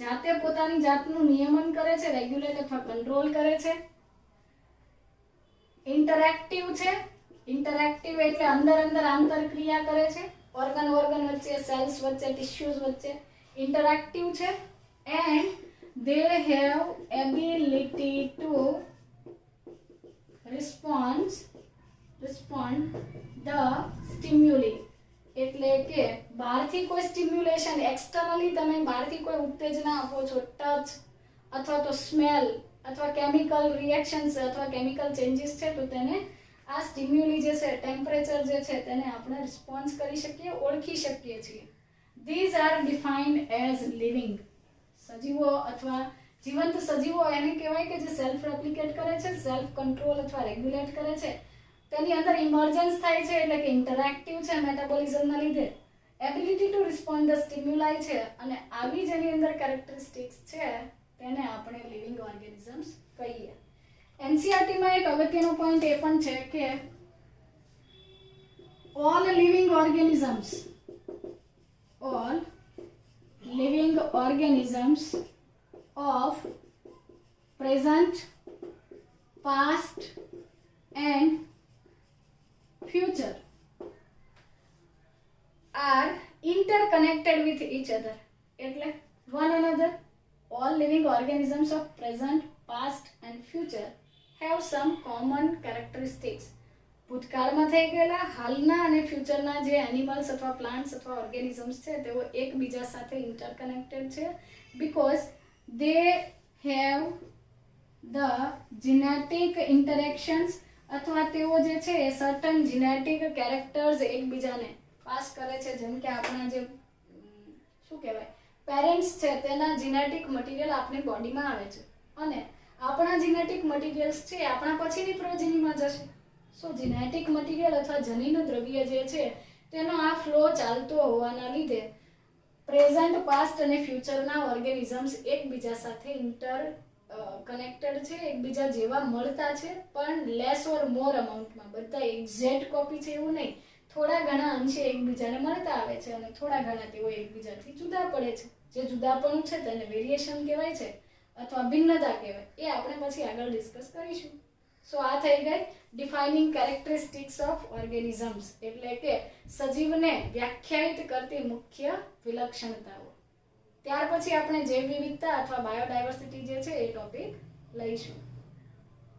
જાતે પોતાની જાતનું નિયમન કરે છે, રેગ્યુલેટ અથવા કંટ્રોલ કરે છે. ઇન્ટરેક્ટિવ છે, ઇન્ટરેક્ટિવ એટલે અંદર આંતરક્રિયા કરે છે, ઓર્ગન વચ્ચે, સેલ્સ વચ્ચે, ટિશ્યુઝ વચ્ચે ઇન્ટરેક્ટિવ છે. And they have ability to respond the stimuli. એટલે કે બહારથી કોઈ સ્ટિમ્યુલેશન, એક્સટર્નલી તમે બહારથી કોઈ ઉત્તેજના આપો છો, ટચ અથવા તો સ્મેલ અથવા કેમિકલ રિએક્શન્સ અથવા કેમિકલ ચેન્જીસ છે તો તેને આ સ્ટિમ્યુલી જે છે ટેમ્પરેચર જે છે તેને આપણે રિસ્પોન્સ કરી શકીએ, ઓળખી શકીએ છીએ. These are defined as living. સજીવો અથવા જીવંત સજીવો એને કહેવાય કે જે સેલ્ફ રેપ્લિકેટ કરે છે, સેલ્ફ કંટ્રોલ અથવા રેગ્યુલેટ કરે છે. તેની અંદર ઇમર્જન્સ થાય છે એટલે કે ઇન્ટરેક્ટિવ છે મેટાબોલિઝમના લીધે. Ability to respond the stimuli છે અને આવી જેની અંદર કેરેક્ટરિસ્ટિક્સ છે તેને આપણે લિવિંગ ઓર્ગેનિઝમ્સ કહીએ. એનસીઆરટીમાં એક અગત્યનો પોઈન્ટ એ પણ છે કે all living organisms of present, past and future are interconnected with each other. એટલે one another, all living organisms of present, past and future have some common characteristics. ભૂતકાળમાં થઈ ગયેલા, હાલના અને ફ્યુચરના જે એનિમલ્સ અથવા પ્લાન્ટ્સ અથવા ઓર્ગેનિઝમ્સ છે તેઓ એકબીજા સાથે ઇન્ટરકનેક્ટેડ છે because they have the genetic interactions અથવા તેઓ જે છે એ સર્ટન જીનેટિક કેરેક્ટર્સ એકબીજાને પાસ કરે છે. જેમ કે આપણા જે શું કહેવાય પેરેન્ટ્સ છે તેના જીનેટિક મટીરિયલ આપણી બોડીમાં આવે છે અને આપણા જીનેટિક મટીરિયલ્સ છે આપણા પછીની પ્રોજેનીમાં જશે. સો જીનેટિક મટીરિયલ અથવા જનીન દ્રવ્ય જે છે તેનો આ ફ્લો ચાલતો હોવાના લીધે પ્રેઝન્ટ, પાસ્ટ અને ફ્યુચરના ઓર્ગેનિઝમ્સ એકબીજા સાથે કનેક્ટેડ છે, એકબીજા જેવા મળતા છે પણ લેસ ઓર મોર અમાઉન્ટમાં. બધા એક્ઝેક્ટ કોપી છે એવું નહીં, થોડા ઘણા અંશે એકબીજાને મળતા આવે છે અને થોડા ઘણા તેઓ એકબીજાથી જુદા પડે છે. જે જુદાપણું છે તેને વેરિએશન કહેવાય છે અથવા ભિન્નતા કહેવાય. એ આપણે પછી આગળ ડિસ્કસ કરીશું. સો આ થઈ ગઈ ડિફાઇનિંગ કેરેક્ટરિસ્ટિક્સ ઓફ ઓર્ગેનિઝમ્સ એટલે કે સજીવને વ્યાખ્યાયિત કરતી મુખ્ય વિલક્ષણતાઓ. ત્યાર પછી આપણે જૈવ વિવિધતા અથવા બાયોડાયવર્સિટી જે છે એ ટોપિક લઈશું.